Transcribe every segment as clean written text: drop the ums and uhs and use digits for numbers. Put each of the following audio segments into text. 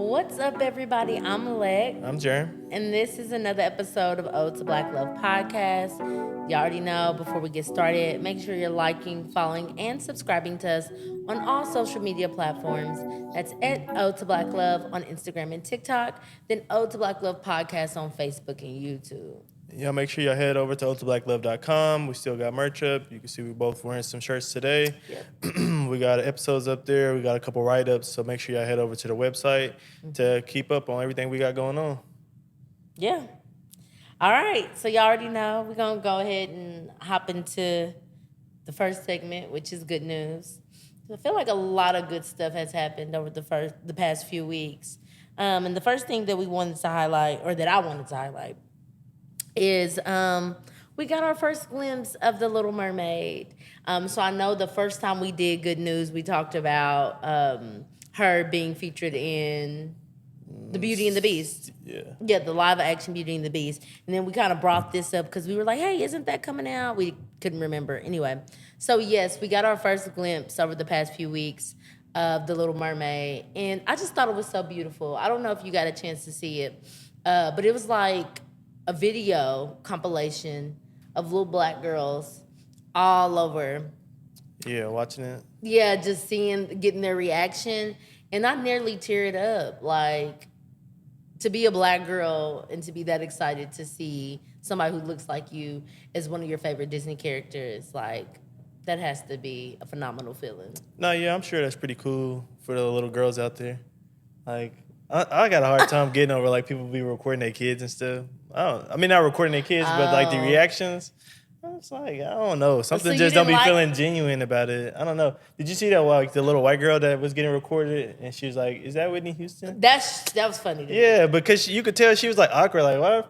What's up, everybody? I'm Lex. I'm Jerem. And this is another episode of Ode to Black Love podcast. You already know, before we get started, make sure you're liking, following, and subscribing to us on all social media platforms. That's at Ode to Black Love on Instagram and TikTok, then Ode to Black Love podcast on Facebook and YouTube. Y'all make sure y'all head over to otoblackLove.com. We still got merch up. You can see we both wearing some shirts today. Yep. We got episodes up there. We got a couple write-ups. So make sure y'all head over to the website to keep up on everything we got going on. Yeah. All right. So y'all already know we're going to go ahead and hop into the first segment, which is good news. I feel like a lot of good stuff has happened over the past few weeks. And the first thing that we wanted to highlight, or that I wanted to highlight, is we got our first glimpse of The Little Mermaid. So I know the first time we did Good News, we talked about her being featured in The Beauty and the Beast. Yeah, the live action Beauty and the Beast. And then we kind of brought this up because we were like, hey, isn't that coming out? We couldn't remember. Anyway, so yes, we got our first glimpse over the past few weeks of The Little Mermaid. And I just thought it was so beautiful. I don't know if you got a chance to see it, but it was like a video compilation of little black girls all over. Yeah, watching it. Yeah, just getting their reaction. And I nearly teared up. Like, to be a black girl and to be that excited to see somebody who looks like you as one of your favorite Disney characters, like, that has to be a phenomenal feeling. No, yeah, I'm sure that's pretty cool for the little girls out there. Like, I got a hard time getting over, like, people be recording their kids and stuff. I mean, not recording their kids, but, like, the reactions. It's like, I don't know. Something just don't be feeling genuine about it. I don't know. Did you see that, like, the little white girl that was getting recorded? And she was like, is that Whitney Houston? That was funny to me. Yeah, because you could tell she was, like, awkward. Like,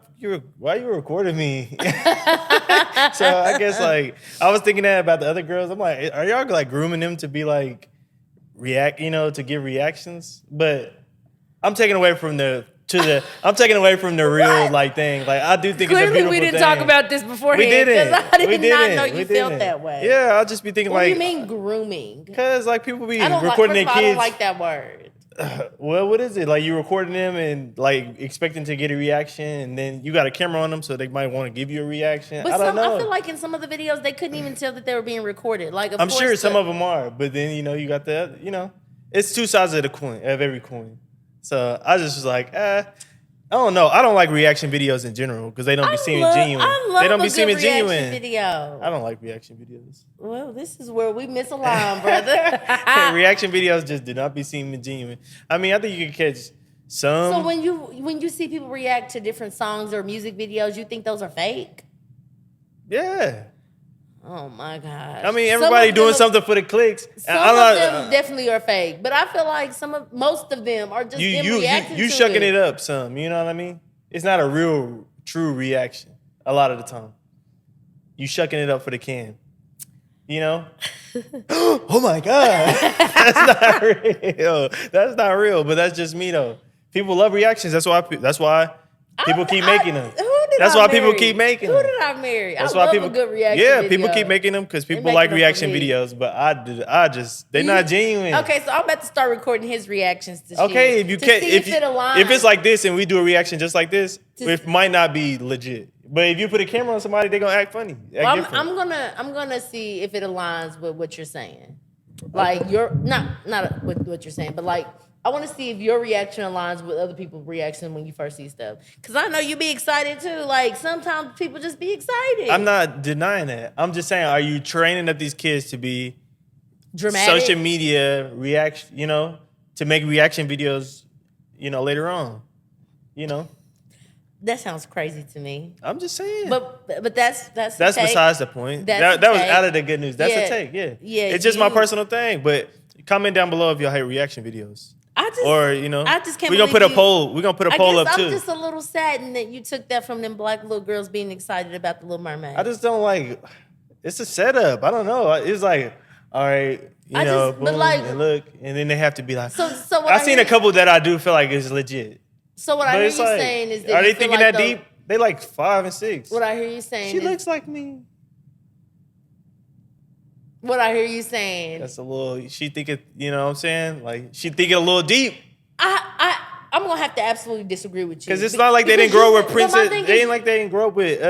why you recording me? So I guess, like, I was thinking that about the other girls. I'm like, are y'all, like, grooming them to be, like, to give reactions? But I'm taking away from the real like thing. Like, I do think clearly it's a beautiful we didn't thing. talk about this beforehand. We didn't. I did not know you felt that way. Yeah, I'll just be thinking What like. do you mean grooming? Because like people be recording their kids. I don't like that word. Well, what is it? Like you recording them and like expecting to get a reaction, and then you got a camera on them, so they might want to give you a reaction. But I don't know. I feel like in some of the videos they couldn't even tell that they were being recorded. Like I'm sure some of them are, but then you got that. It's two sides of every coin. So I just was like, I don't know. I don't like reaction videos in general because they don't be seeming genuine. They don't be seeming genuine. Video. I don't like reaction videos. Well, this is where we misalign, brother. Reaction videos just do not be seeming genuine. I mean, I think you can catch some. So when you see people react to different songs or music videos, you think those are fake? Yeah. Oh my gosh. I mean, everybody doing something for the clicks. Some of them definitely are fake, but I feel like most of them are just them reacting to you shucking it up some, you know what I mean? It's not a real, true reaction a lot of the time. You shucking it up for the cam. Oh my God. That's not real. That's not real, but that's just me though. People love reactions. That's why people keep making them. That's why people keep making them. Who did I marry? That's why why people a good reaction Yeah, video. people keep making them because people like reaction videos, but they're not genuine. Okay, so I'm about to start recording his reactions to Okay, if it aligns. If it's like this and we do a reaction just like this, it might not be legit. But if you put a camera on somebody, they're gonna act funny. I'm gonna see if it aligns with what you're saying. Like you're not with what you're saying, but like I want to see if your reaction aligns with other people's reaction when you first see stuff. Because I know you be excited too. Like sometimes people just be excited. I'm not denying that. I'm just saying, are you training up these kids to be dramatic social media reaction? To make reaction videos, later on. That sounds crazy to me. I'm just saying. But that's besides the point. That was out of the good news. That's a take. Yeah. Yeah. It's just my personal thing. But comment down below if y'all hate reaction videos. I just can't. We're gonna put a poll. We're gonna put a poll up too. I'm just a little saddened that you took that from them black little girls being excited about the Little Mermaid. I just don't like. It's a setup. I don't know. It's like, all right, boom, and look, and then they have to be like. So I've seen a couple that I do feel like is legit. So what I hear you saying is that are they thinking that deep? They like 5 and 6. What I hear you saying, she looks like me. What I hear you saying. That's a little. She think it. You know what I'm saying? Like she think it a little deep. I'm gonna have to absolutely disagree with you Because it's not like they didn't grow up with because my Princess. thing They is, ain't like they didn't grow up with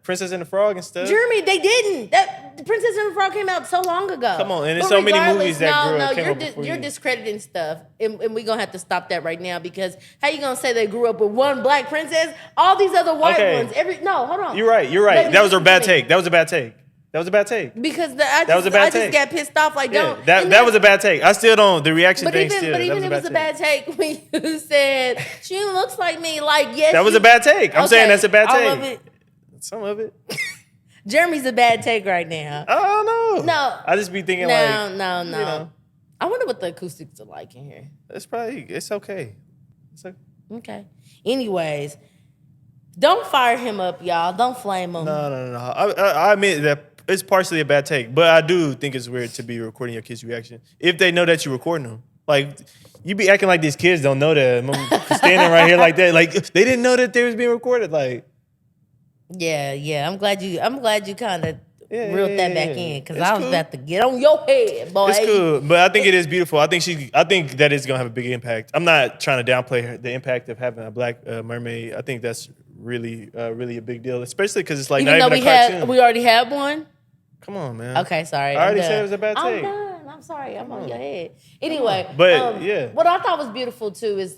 Princess and the Frog and stuff. Jeremy, they didn't. That the Princess and the Frog came out so long ago. Come on, and there's But so many regardless, movies that came out you're before you're you. discrediting stuff, and we're gonna have to stop that right now because how you gonna say they grew up with one black princess? All these other white Okay. ones. Hold on. You're right. You're right. Let me That was a listen bad to me. take. That was a bad take. That was a bad take. Because That was a bad I just take. got pissed off. Like, Yeah, don't. that and that then- was a bad take. I still don't. The reaction But thing even, still. but that even was it a was a bad take. bad take when you said she looks like me. Like, yes, That was a bad take. I'm saying that's a bad all take. of it. Some of it. Jeremy's a bad take right now. I don't know. No. I just be thinking No, like. no. You know, I wonder what the acoustics are like in here. it's okay. It's okay. Okay. Anyways, don't fire him up, y'all. Don't flame him. No. I admit that it's partially a bad take, but I do think it's weird to be recording your kids' reaction if they know that you're recording them. Like, you be acting like these kids don't know that. I'm standing right here like that. Like, they didn't know that they was being recorded. Like, Yeah. I'm glad you kind of Yeah, reeled that yeah, back yeah. in because It's I was cool. about to get on your head, boy. it's cool, but I think it is beautiful. I think that is gonna have a big impact. I'm not trying to downplay the impact of having a black mermaid. I think that's really a big deal, especially because it's like Even not though even a cartoon. we already had one. Come on, man. Okay, sorry. I already I'm said done. it was a bad I'm take. done. I'm sorry. I'm on your head. Anyway, But, yeah. what I thought was beautiful too is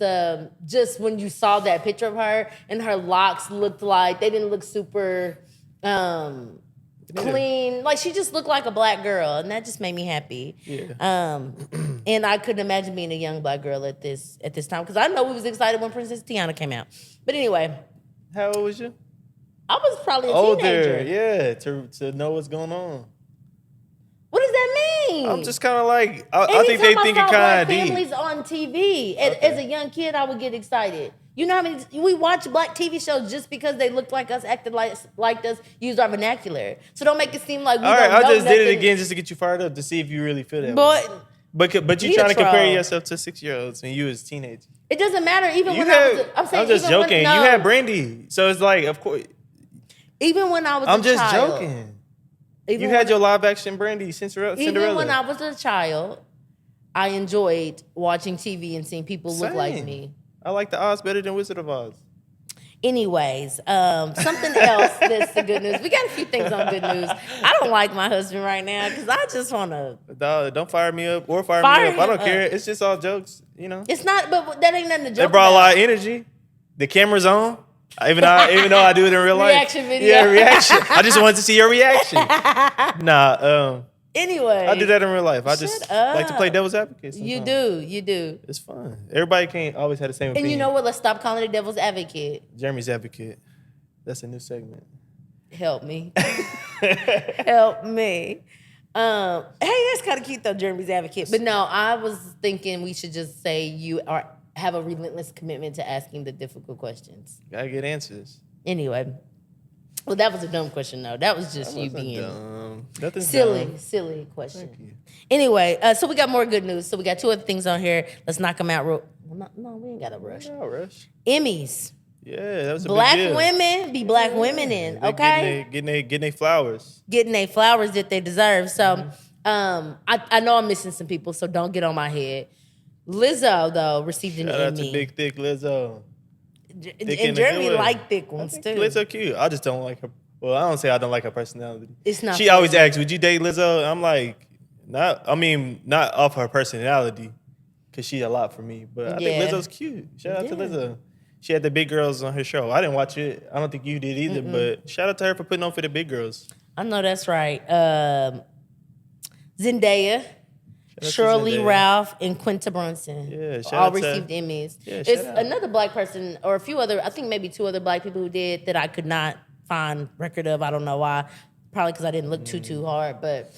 just when you saw that picture of her and her locks looked like they didn't look super clean. Like she just looked like a black girl, and that just made me happy. Yeah. And I couldn't imagine being a young black girl at this time because I know we was excited when Princess Tiana came out. But anyway, How old was you? I was probably a Older, teenager. yeah, to know what's going on. What does that mean? I'm just kind of like, I think they think it saw kind black of deep. families on TV. As a young kid, I would get excited. You know how many we watch black TV shows just because they looked like us, acted like us, used our vernacular. So don't make it seem like we All right, don't know I just did it nothing. again just to get you fired up to see if you really feel that way. But But you You trying to compare troll. yourself to 6-year-olds and you as a teenager. it doesn't matter. Even You when had, I'm saying I'm just even when- joking. no, You had Brandy, so it's like, of course, even when I was I'm a just child, joking. Even You when- had your live action Brandy, Cinderella. Even when I was a child, I enjoyed watching TV and seeing people look like Same. me. I like the Oz better than Wizard of Oz. Anyways, something else that's the good news. We got a few things on good news. I don't like my husband right now because I just want to. Dog, don't fire me up or fire Fire me up. I don't him care. up. It's just all jokes, you know. It's not, but that ain't nothing to They joke brought a about. lot of energy. The camera's on. Even though I do it in real life. Reaction video. Yeah, reaction. I just wanted to see your reaction. Nah, Anyway, I do that in real life. I just Shut like to play up. devil's advocate. You sometimes. do. It's fun. Everybody can't always have the same opinion. And you know what? Let's stop calling it devil's advocate. Jeremy's advocate. That's a new segment. Help me. Help me. Hey, that's kind of cute though, Jeremy's advocate. But no, I was thinking we should just say you have a relentless commitment to asking the difficult questions. Gotta get answers. Anyway, well, that was a dumb question though. That was just you Wasn't being dumb. Nothing's silly, dumb. silly question. Thank you. Anyway, so we got more good news. So we got two other things on here. Let's knock them out. No, we ain't got to rush. No rush. Emmys. Yeah, that was a Black big deal. women be black women in, They okay? Getting their flowers. Getting their flowers that they deserve. So I know I'm missing some people, so don't get on my head. Lizzo, though, received an Shout out to Emmy. Big Thick Lizzo. Thick in And the Jeremy good way. liked thick I ones, think too. Lizzo cute. I just don't like her. Well, I don't say I don't like her personality. It's not She always asks, "Would you date Lizzo?" I'm like, not off her personality, because she a lot for me. But I think Yeah. Lizzo's cute. Shout out to Yeah. Lizzo. She had the big girls on her show. I didn't watch it. I don't think you did either. But shout out to her for putting on for the big girls. I know that's right. Zendaya, to Shirley Zendaya. Ralph, and Quinta Brunson Yeah, shout all out to- received Emmys. Yeah, It's shout out. another black person, or a few other, I think maybe two other black people who did that I could not find record of. I don't know why. Probably because I didn't look too hard. But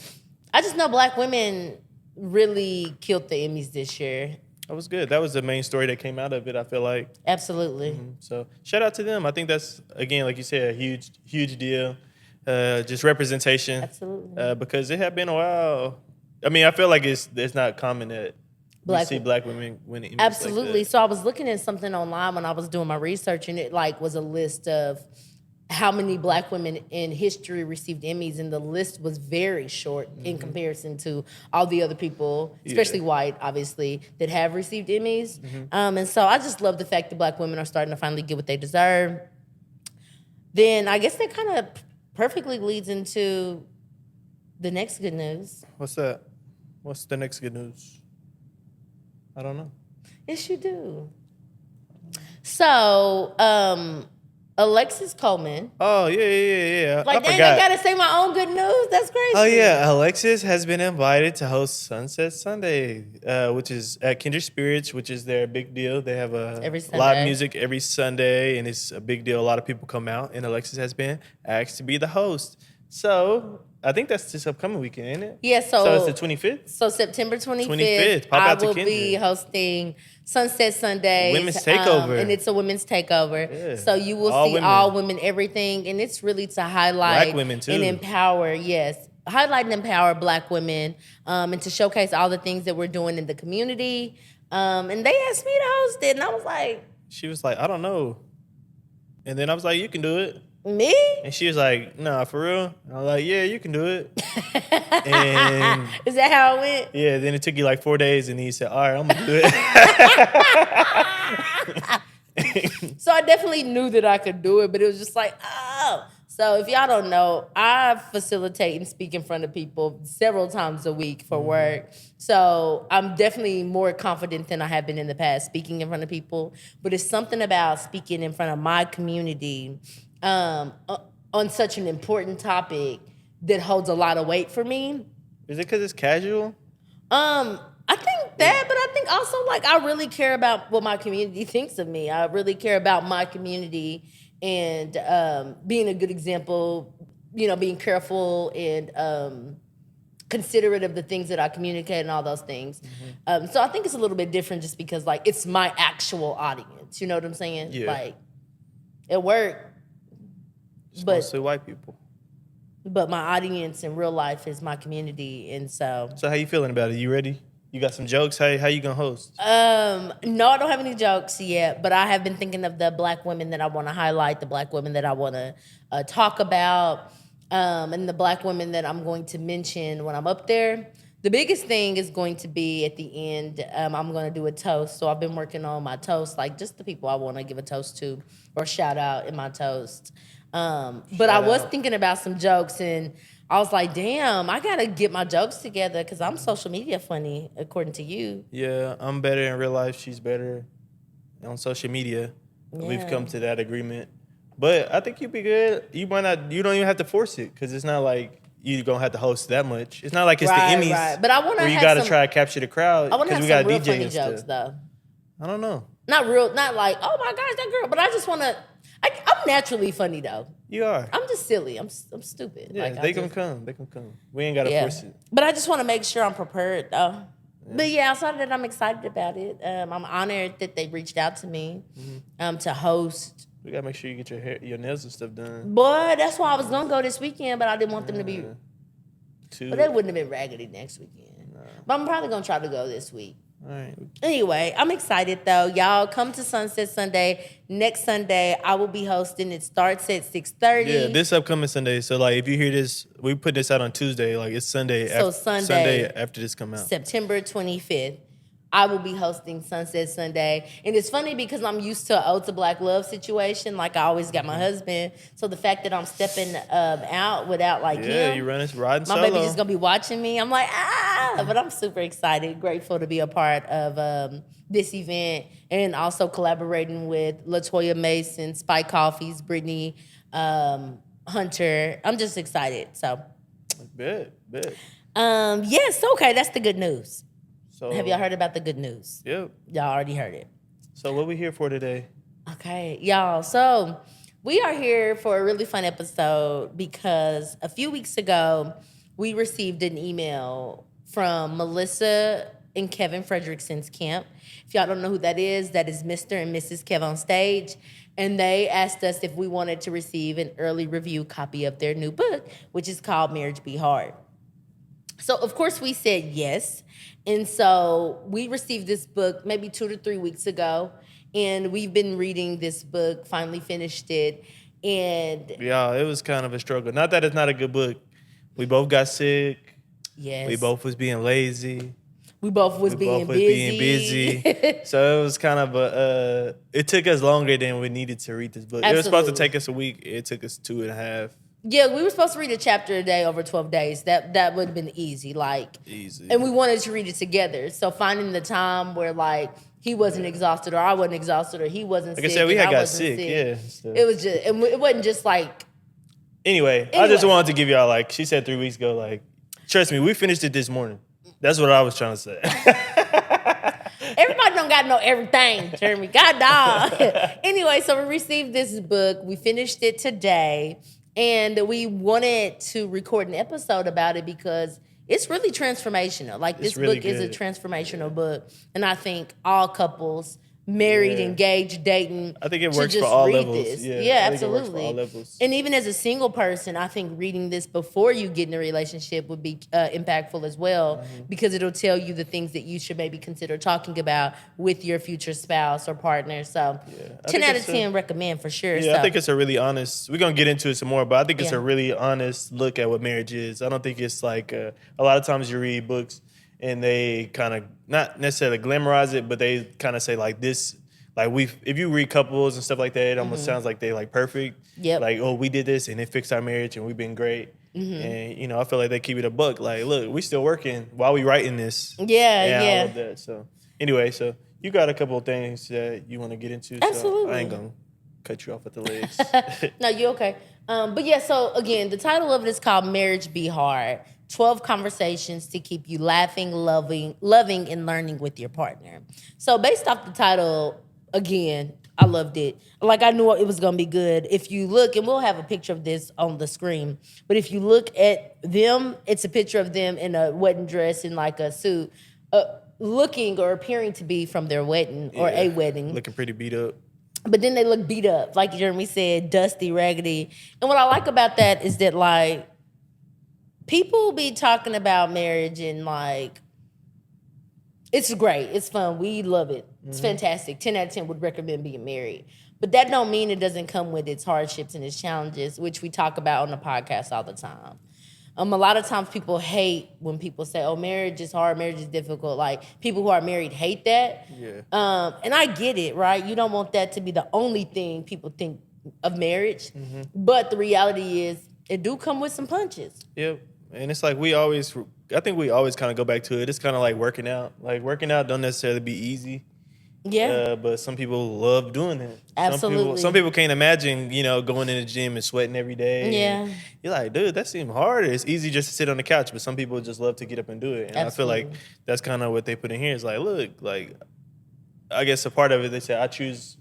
I just know black women really killed the Emmys this year. That was good. That was the main story that came out of it, I feel like. Absolutely. So shout out to them. I think that's, again, like you said, a huge deal. Just representation. Absolutely. Because it had been a while. I mean, I feel like it's not common that we see black women winning Emmys. Absolutely. Like that. So I was looking at something online when I was doing my research, and it like was a list of how many black women in history received Emmys, and the list was very short in comparison to all the other people, especially white, obviously, that have received Emmys. And so I just love the fact that black women are starting to finally get what they deserve. Then I guess that kind of perfectly leads into the next good news. What's that? What's the next good news? I don't know. Yes, you do. So, Alexis Coleman. Oh, yeah. Like, I dang, forgot. I gotta say my own good news? That's crazy. Oh, yeah. Alexis has been invited to host Sunset Sunday, which is at Kindred Spirits, which is their big deal. They have Every a live Sunday. music every Sunday, and it's a big deal. A lot of people come out, and Alexis has been asked to be the host. So I think that's this upcoming weekend, ain't it? Yeah, So it's the 25th? So September 25th, 25th. Pop I out to will be Kindred. hosting Sunset Sunday. Women's takeover. And it's a women's takeover. Yeah. So you will All see women. all women, everything. And it's really to highlight Black women, too. and empower, highlight and empower black women and to showcase all the things that we're doing in the community. And they asked me to host it, and I was like, She was like, I don't know. And then I was like, you can do it. me? And she was like, nah, for real? And I was like, yeah, you can do it. And Is that how it went? yeah, then it took you like 4 days, and then you said, all right, I'm going to do it. So I definitely knew that I could do it, but it was just like, oh. So if y'all don't know, I facilitate and speak in front of people several times a week for work. So I'm definitely more confident than I have been in the past speaking in front of people. But it's something about speaking in front of my community on such an important topic that holds a lot of weight for me. Is it because it's casual? I think that, but I think also like I really care about what my community thinks of me. I really care about my community and being a good example, being careful and considerate of the things that I communicate and all those things. So I think it's a little bit different just because like it's my actual audience. You know what I'm saying? Yeah. Like at work, It's but mostly white people. my audience in real life is my community, and so. So how you feeling about it? You ready? You got some jokes? How you going to host? No, I don't have any jokes yet, but I have been thinking of the black women that I want to highlight, the black women that I want to talk about, and the black women that I'm going to mention when I'm up there. The biggest thing is going to be at the end, I'm going to do a toast. So I've been working on my toast, like just the people I want to give a toast to or shout out in my toast. But I was thinking about some jokes, and I was like, damn, I got to get my jokes together because I'm social media funny, according to you. Yeah, I'm better in real life. She's better on social media. We've Yeah. come to that agreement. But I think you'd be good. You might not. You don't even have to force it because it's not like you're going to have to host that much. It's not like it's Right, the Emmys right. But I wanna where you have got to some- try to capture the crowd I want to because have we some got real DJ funny and jokes, stuff. though. I don't know. Not like, oh my gosh, that girl. But I just want to. I'm naturally funny though. You are. I'm just silly. I'm stupid. Yeah, Like, they can come. They can come. We ain't got to Yeah. force it. But I just want to make sure I'm prepared though. But yeah, outside of that, I'm excited about it. I'm honored that they reached out to me to host. We got to make sure you get your hair, your nails and stuff done. Boy, that's why I was gonna go this weekend, but I didn't want them to be. Too. But they wouldn't have been raggedy next weekend. But I'm probably gonna try to go this week. All right. Anyway, I'm excited though. Y'all come to Sunset Sunday. Next Sunday, I will be hosting. It starts at 6:30. Yeah, this upcoming Sunday. So like, if you hear this, we put this out on Tuesday. Like it's Sunday. So Sunday after this come out. September 25th. I will be hosting Sunset Sunday. And it's funny because I'm used to an Ode to Black Love situation. Like I always got my husband. So the fact that I'm stepping out without like Yeah, him. you riding My solo. baby's just gonna be watching me. I'm like, but I'm super excited, grateful to be a part of this event and also collaborating with LaToya Mason, Spike Coffees, Brittany Hunter. I'm just excited. So, Bet. yes, okay, that's the good news. So Have y'all heard about the good news? Yep. Y'all already heard it. So what we here for today? Okay, y'all. So we are here for a really fun episode because a few weeks ago, we received an email from Melissa and Kevin Fredrickson's camp. If y'all don't know who that is Mr. and Mrs. Kev on stage. And they asked us if we wanted to receive an early review copy of their new book, which is called Marriage Be Hard. So, of course, we said yes. And so we received this book maybe 2 to 3 weeks ago. And we've been reading this book, finally finished it. And Yeah, it was kind of a struggle. Not that it's not a good book. We both got sick. yes, We both was being lazy. we both was being busy. So it was kind of it took us longer than we needed to read this book. It was supposed to Absolutely. take us a week. It took us 2.5. Yeah, we were supposed to read a chapter a day over 12 days. That would have been easy. Easy. And we wanted to read it together. So finding the time where he wasn't exhausted or I wasn't exhausted or he wasn't Like I sick. said, we and had I got wasn't sick. Yeah. So. It was just, and it wasn't just Anyway, I just Anyway. wanted to give y'all she said 3 weeks ago, trust me, we finished it this morning. That's what I was trying to say. everybody don't got to know everything, Jeremy. God dog. Anyway, so we received this book. We finished it today. And we wanted to record an episode about it because it's really transformational. This It's really book is a good. transformational book. And I think all couples, married, Yeah. engaged, dating, I think it should works for just all read levels. this. Yeah, I think it works for absolutely. all levels. And even as a single person, I think reading this before you get in a relationship would be impactful as well because it'll tell you the things that you should maybe consider talking about with your future spouse or partner. So 10 think out of it's 10 recommend for sure. Yeah, so. I think it's a really honest. We're gonna get into it some more, but I think it's Yeah. a really honest look at what marriage is. I don't think it's a lot of times you read books and they kind of not necessarily glamorize it, but they kind of say this. If you read couples and stuff like that, it almost sounds like they perfect. Yep. We did this and it fixed our marriage and we've been great. And I feel like they keep it a buck. Look, we still working while we writing this. Yeah, and yeah. all of that. So anyway, so you got a couple of things that you want to get into. Absolutely. So I ain't gonna cut you off at the legs. No, you okay. But yeah, so again, the title of it is called Marriage Be Hard. 12 conversations to keep you laughing, loving, and learning with your partner. So based off the title, again, I loved it. I knew it was gonna be good. If you look, and we'll have a picture of this on the screen, but if you look at them, it's a picture of them in a wedding dress and a suit, looking or appearing to be from their wedding or a wedding. Looking pretty beat up. But then they look beat up, like Jeremy said, dusty, raggedy. And what I like about that is that people be talking about marriage and it's great, it's fun, we love it, it's fantastic. 10 out of 10 would recommend being married. But that don't mean it doesn't come with its hardships and its challenges, which we talk about on the podcast all the time. A lot of times people hate when people say, oh, marriage is hard, marriage is difficult. People who are married hate that. Yeah. And I get it, right? You don't want that to be the only thing people think of marriage. But the reality is it do come with some punches. Yep. And it's I think we always kind of go back to it. It's kind of like working out. Working out don't necessarily be easy. Yeah. But some people love doing it. Absolutely. Some people can't imagine, going in the gym and sweating every day. Yeah. And you're like, dude, that seems hard. It's easy just to sit on the couch, but some people just love to get up and do it. And Absolutely. I feel like that's kind of what they put in here. It's look, I guess a part of it, they say, I choose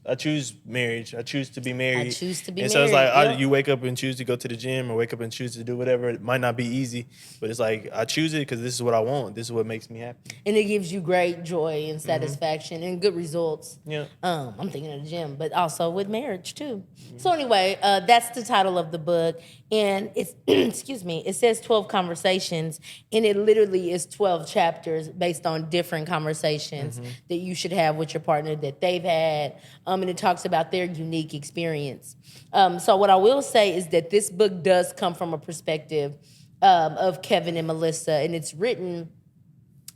marriage. I choose to be married. I choose to be and so it's married, yep. you wake up and choose to go to the gym or wake up and choose to do whatever. It might not be easy, but it's I choose it because this is what I want. This is what makes me happy. And it gives you great joy and satisfaction and good results. Yeah. I'm thinking of the gym, but also with marriage too. So anyway, that's the title of the book. And it's, excuse me, it says 12 conversations, and it literally is 12 chapters based on different conversations that you should have with your partner that they've had. And it talks about their unique experience. So what I will say is that this book does come from a perspective of Kevin and Melissa, and it's written,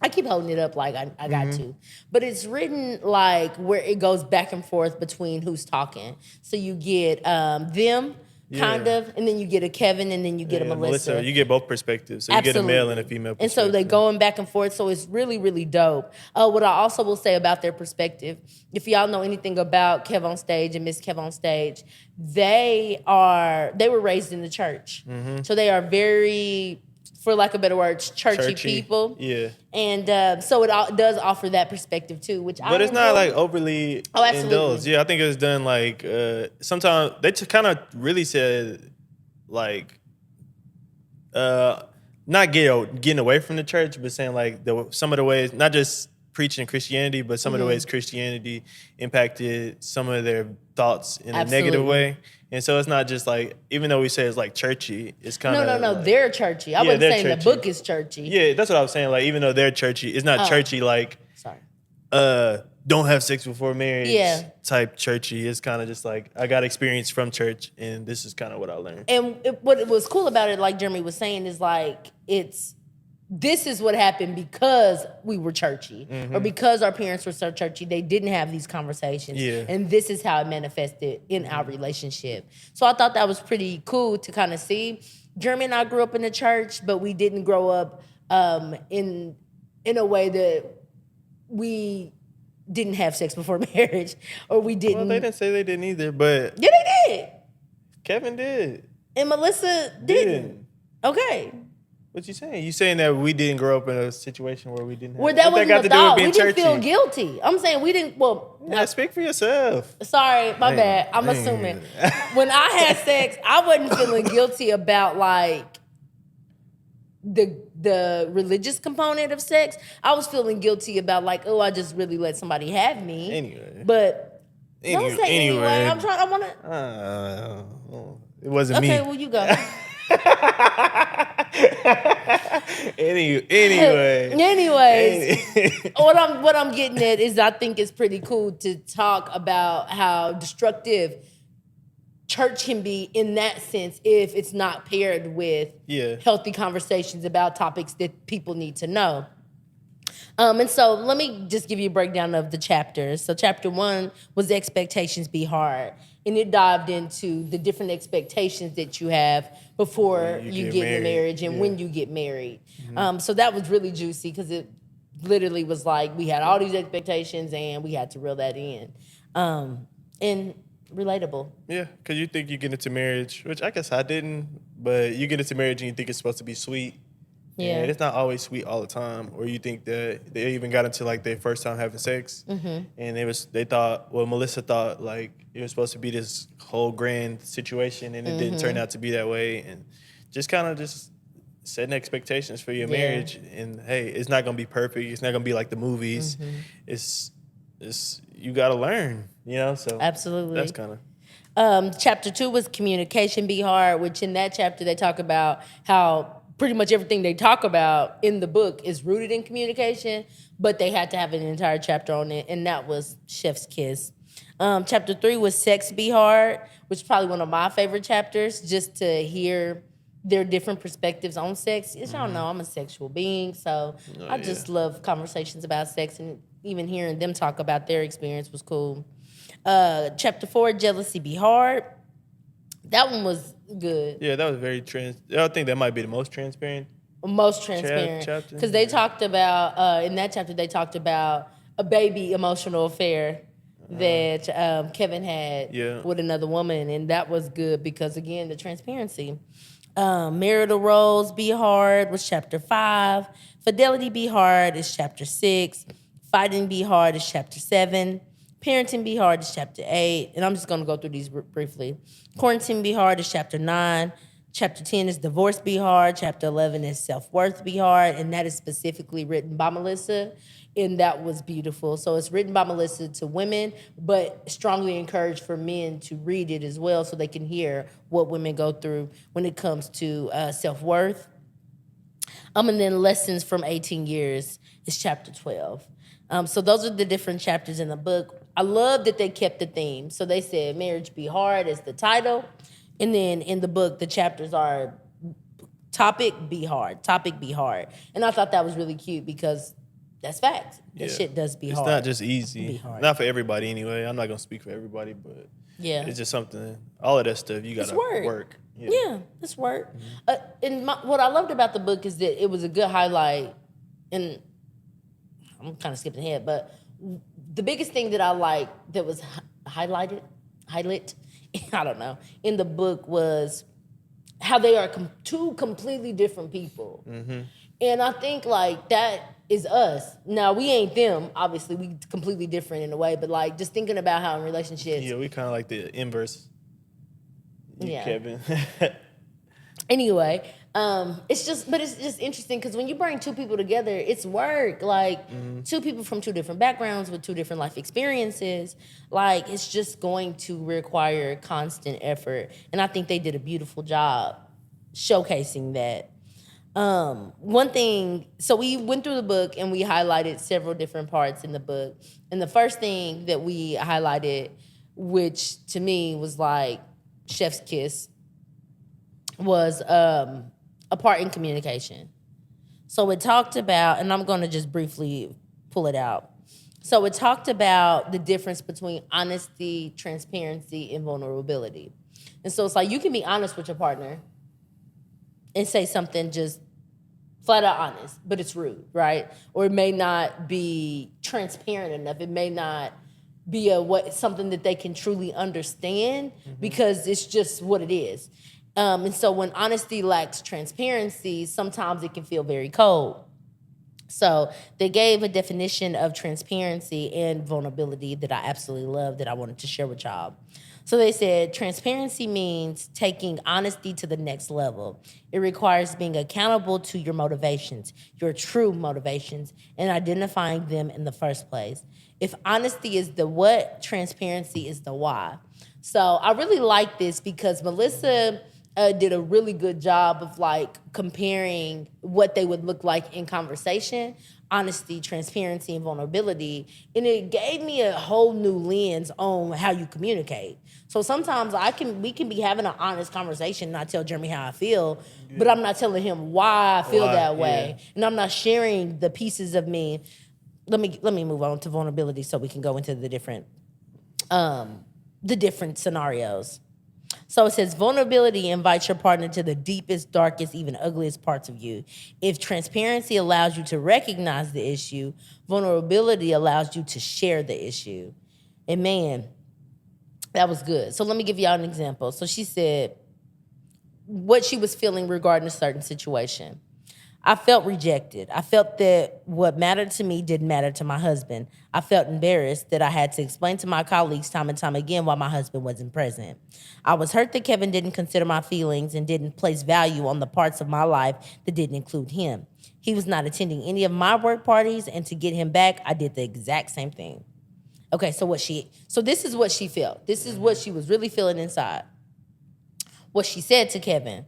I keep holding it up like I got to. But it's written where it goes back and forth between who's talking. So you get them, kind Yeah. of, and then you get a Kevin, and then you get a Melissa. You get both perspectives. So you get a male and a female perspective. And so they're going back and forth. So it's really, really dope. What I also will say about their perspective, if y'all know anything about Kev on Stage and Miss Kev on Stage, they were raised in the church. So they are very, for lack of better words, churchy people. Yeah. And so it does offer that perspective too, which But it's not overly Oh, absolutely. indulged. Yeah, I think it was done sometimes they kind of really said not getting away from the church, but saying some of the ways, not just preaching Christianity, but some of the ways Christianity impacted some of their thoughts in a negative Absolutely. way. And so it's not just even though we say it's churchy, it's kind of No, they're churchy. I wasn't they're saying the churchy. book is churchy. Yeah, that's what I was saying. Even though they're churchy, it's not churchy Sorry. don't have sex before marriage Yeah. type churchy. It's kind of just like I got experience from church, and this is kind of what I learned. And what was cool about it, like Jeremy was saying, is like this is what happened because we were churchy or because our parents were so churchy. They didn't have these conversations. Yeah. And this is how it manifested in our relationship. So I thought that was pretty cool to kind of see. Jeremy and I grew up in the church, but we didn't grow up in a way that we didn't have sex before marriage, or we didn't. Well, they didn't say they didn't either, but Yeah, they did. Kevin did. And Melissa didn't. Okay. What you saying? You saying that we didn't grow up in a situation where we didn't have Well, that what wasn't a got to do thought. with being We didn't churchy? feel guilty. I'm saying we didn't. Well, Yeah, speak for yourself. sorry, my Dang, bad. I'm dang. assuming. When I had sex, I wasn't feeling guilty about like the religious component of sex. I was feeling guilty about like, oh, I just really let somebody have me. Anyway. But don't say anyway. Anyway. I'm trying. I want to. It wasn't Okay, me. well, you go. Anyway. Anyways, what I'm getting at is I think it's pretty cool to talk about how destructive church can be in that sense if it's not paired with healthy conversations about topics that people need to know. And so let me just give you a breakdown of the chapters. So chapter 1 was Expectations Be Hard. And it dived into the different expectations that you have before you get in marriage and when you get married. So that was really juicy because it literally was like we had all these expectations and we had to reel that in. And relatable. Yeah, because you think you get into marriage, which I guess I didn't, but you get into marriage and you think it's supposed to be sweet. Yeah. And it's not always sweet all the time. Or you think that they even got into like their first time having sex, and Melissa thought like it was supposed to be this whole grand situation, and it didn't turn out to be that way. And just kind of just setting expectations for your marriage, and hey, it's not gonna be perfect. It's not gonna be like the movies. It's you gotta learn, you know. So Absolutely. that's kind of. Chapter 2 was Communication Be Hard, which in that chapter they talk about how pretty much everything they talk about in the book is rooted in communication, but they had to have an entire chapter on it, and that was Chef's Kiss. Chapter 3 was Sex Be Hard, which is probably one of my favorite chapters, just to hear their different perspectives on sex. As y'all know, I'm a sexual being, so I just love conversations about sex, and even hearing them talk about their experience was cool. Chapter 4, Jealousy Be Hard. That one was good. Yeah, that was very I think that might be the most transparent. Most transparent. Chapter? Because they talked about, in that chapter, they talked about a baby emotional affair that Kevin had with another woman. And that was good because, again, the transparency. Marital Roles Be Hard was chapter 5. Fidelity Be Hard is chapter 6. Fighting Be Hard is chapter 7. Parenting Be Hard is chapter 8. And I'm just going to go through these briefly. Quarantine Be Hard is chapter 9. Chapter 10 is Divorce Be Hard. Chapter 11 is Self-Worth Be Hard. And that is specifically written by Melissa. And that was beautiful. So it's written by Melissa to women, but strongly encouraged for men to read it as well so they can hear what women go through when it comes to self-worth. And then Lessons from 18 Years is chapter 12. So those are the different chapters in the book. I love that they kept the theme. So they said Marriage Be Hard as the title. And then in the book, the chapters are Topic Be Hard. And I thought that was really cute because that's facts. That shit does be hard. It's not just easy. Be hard. Not for everybody anyway. I'm not going to speak for everybody, but it's just something, all of that stuff, you got to work. Yeah, it's work. And what I loved about the book is that it was a good highlight, and I'm kind of skipping ahead, but the biggest thing that I liked that was highlight, I don't know, in the book was how they are two completely different people. And I think like that is us. Now we ain't them, obviously we completely different in a way, but like just thinking about how in relationships. Yeah, we kind of like the inverse. Kevin. Anyway, it's just interesting because when you bring two people together, it's work. Like two people from two different backgrounds with two different life experiences. Like it's just going to require constant effort, and I think they did a beautiful job showcasing that. One thing, so we went through the book and we highlighted several different parts in the book. And the first thing that we highlighted, which to me was like chef's kiss, was a part in communication. So it talked about, and I'm going to just briefly pull it out. So it talked about the difference between honesty, transparency, and vulnerability. And so it's like you can be honest with your partner and say something just flat out honest, but it's rude, right? Or it may not be transparent enough. It may not be something that they can truly understand because it's just what it is. And so when honesty lacks transparency, sometimes it can feel very cold. So they gave a definition of transparency and vulnerability that I absolutely love that I wanted to share with y'all. So they said transparency means taking honesty to the next level. It requires being accountable to your motivations, your true motivations, and identifying them in the first place. If honesty is the what, transparency is the why. So I really like this because Melissa did a really good job of like comparing what they would look like in conversation, honesty, transparency, and vulnerability. And it gave me a whole new lens on how you communicate. So sometimes we can be having an honest conversation and I tell Jeremy how I feel, but I'm not telling him why I feel that way. Yeah. And I'm not sharing the pieces of me. Let me move on to vulnerability so we can go into the different scenarios. So it says vulnerability invites your partner to the deepest, darkest, even ugliest parts of you. If transparency allows you to recognize the issue, vulnerability allows you to share the issue. And man, that was good. So let me give y'all an example. So she said what she was feeling regarding a certain situation. I felt rejected. I felt that what mattered to me didn't matter to my husband. I felt embarrassed that I had to explain to my colleagues time and time again why my husband wasn't present. I was hurt that Kevin didn't consider my feelings and didn't place value on the parts of my life that didn't include him. He was not attending any of my work parties, and to get him back, I did the exact same thing. Okay, so this is what she felt. This is what she was really feeling inside. What she said to Kevin,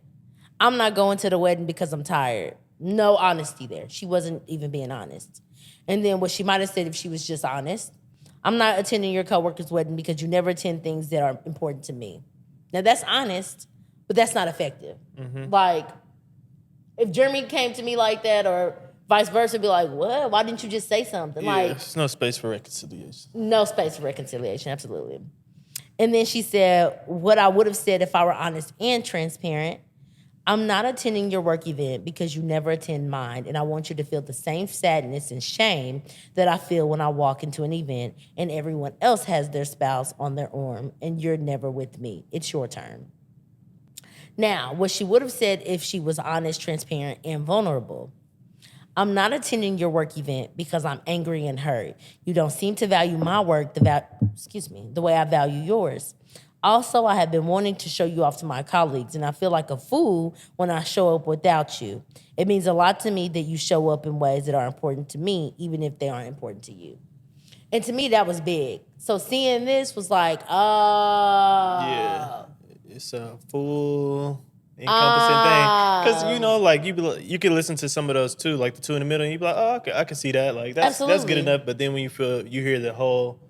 I'm not going to the wedding because I'm tired. No honesty there. She wasn't even being honest. And then what she might have said if she was just honest, I'm not attending your coworker's wedding because you never attend things that are important to me. Now that's honest, but that's not effective. Like, if Jeremy came to me like that or vice versa, be like, what? Why didn't you just say something? Yeah, like, there's no space for reconciliation. No space for reconciliation, absolutely. And then she said, what I would have said if I were honest and transparent, I'm not attending your work event because you never attend mine, and I want you to feel the same sadness and shame that I feel when I walk into an event and everyone else has their spouse on their arm and you're never with me. It's your turn. Now, what she would have said if she was honest, transparent, and vulnerable. I'm not attending your work event because I'm angry and hurt. You don't seem to value my work the way I value yours. Also, I have been wanting to show you off to my colleagues, and I feel like a fool when I show up without you. It means a lot to me that you show up in ways that are important to me, even if they aren't important to you. And to me, that was big. So seeing this was like, Yeah, it's a full encompassing thing. Because, like, you can listen to some of those too, like the two in the middle, and you be like, oh, okay, I can see that. Like, that's good enough. But then when you hear the whole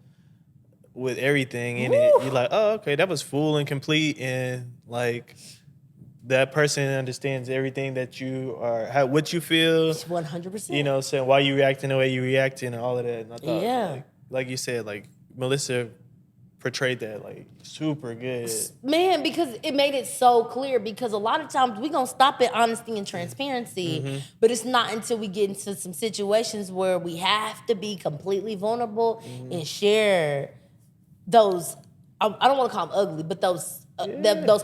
with everything in it, you're like, oh, okay, that was full and complete, and like that person understands everything that you are, what you feel, 100%. Saying why you reacting the way you reacting and all of that. And I thought, yeah, like you said, like Melissa portrayed that like super good, man, because it made it so clear. Because a lot of times we gonna stop at honesty and transparency, but it's not until we get into some situations where we have to be completely vulnerable and share those, I don't want to call them ugly, but those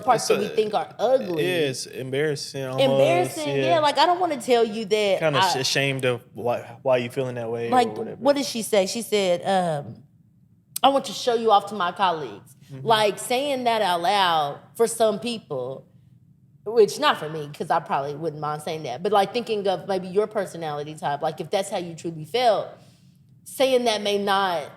parts that we think are ugly. Yeah, it's embarrassing. Almost, yeah. Like, I don't want to tell you that. Kind of ashamed of why you feeling that way. Like, or whatever. What did she say? She said, I want to show you off to my colleagues. Like, saying that out loud for some people, which not for me, because I probably wouldn't mind saying that, but like thinking of maybe your personality type, like if that's how you truly felt, saying that may not...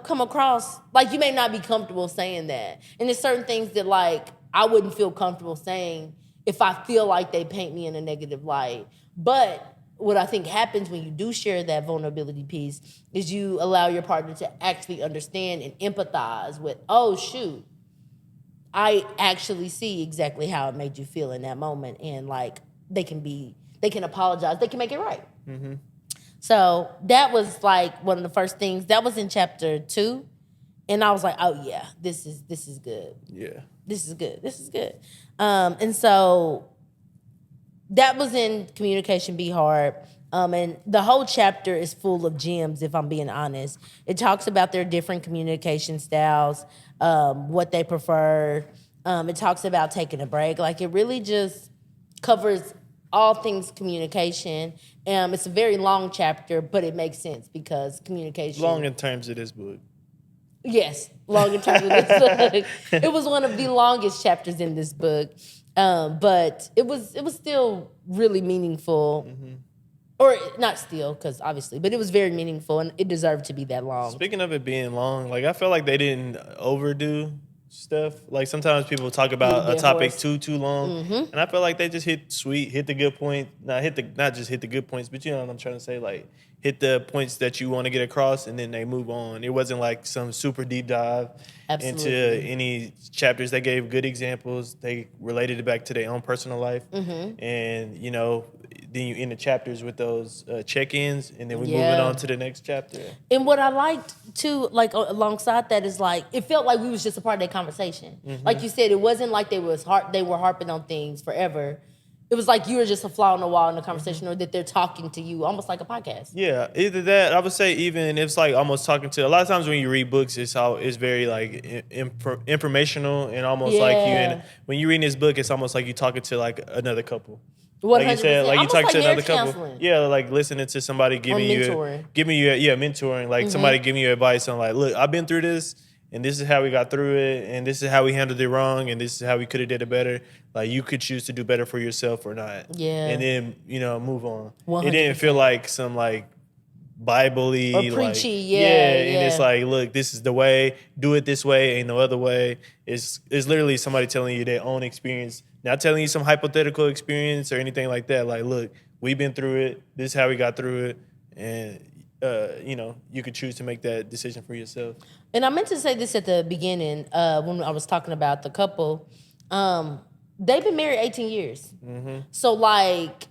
come across, like you may not be comfortable saying that. And there's certain things that like I wouldn't feel comfortable saying if I feel like they paint me in a negative light. But what I think happens when you do share that vulnerability piece is you allow your partner to actually understand and empathize with, oh, shoot, I actually see exactly how it made you feel in that moment. And like, they can apologize, they can make it right. Mm-hmm. So that was like one of the first things. That was in chapter 2. And I was like, oh yeah, this is good. Yeah. This is good. This is good. And so that was in Communication Be Hard. And the whole chapter is full of gems, if I'm being honest. It talks about their different communication styles, what they prefer. It talks about taking a break. Like, it really just covers all things communication. It's a very long chapter, but it makes sense because communication. Long in terms of this book. Yes, long in terms of this book. It was one of the longest chapters in this book. But it was still really meaningful. Mm-hmm. Or not still, because obviously, but it was very meaningful and it deserved to be that long. Speaking of it being long, like I feel like they didn't overdo stuff. Like sometimes people talk about a topic too long, and I feel like they just hit the good point. Not just hit the good points, but you know what I'm trying to say. Like hit the points that you want to get across, and then they move on. It wasn't like some super deep dive into any chapters. They gave good examples. They related it back to their own personal life, and you know. Then you end the chapters with those check-ins, and then we're moving on to the next chapter. And what I liked too, like alongside that, is like it felt like we was just a part of that conversation. Mm-hmm. Like you said, it wasn't like they were harping on things forever. It was like you were just a fly on the wall in the conversation, or that they're talking to you, almost like a podcast. Yeah, either that. I would say even it's like almost talking to. A lot of times when you read books, it's very like informational and almost like when you read this book, it's almost like you talking to like another couple. 100%. Like you said, like you talk to another couple. Counseling. Yeah, like listening to somebody giving you mentoring, like somebody giving you advice on like, look, I've been through this, and this is how we got through it, and this is how we handled it wrong, and this is how we could have did it better. Like you could choose to do better for yourself or not. Yeah. And then, move on. 100%. It didn't feel like some like Bible-y, or preachy, and it's like, look, this is the way, do it this way, ain't no other way. It's literally somebody telling you their own experience, not telling you some hypothetical experience or anything like that. Like, look, we've been through it, this is how we got through it, and you could choose to make that decision for yourself. And I meant to say this at the beginning when I was talking about the couple. They've been married 18 years. Mm-hmm. So like,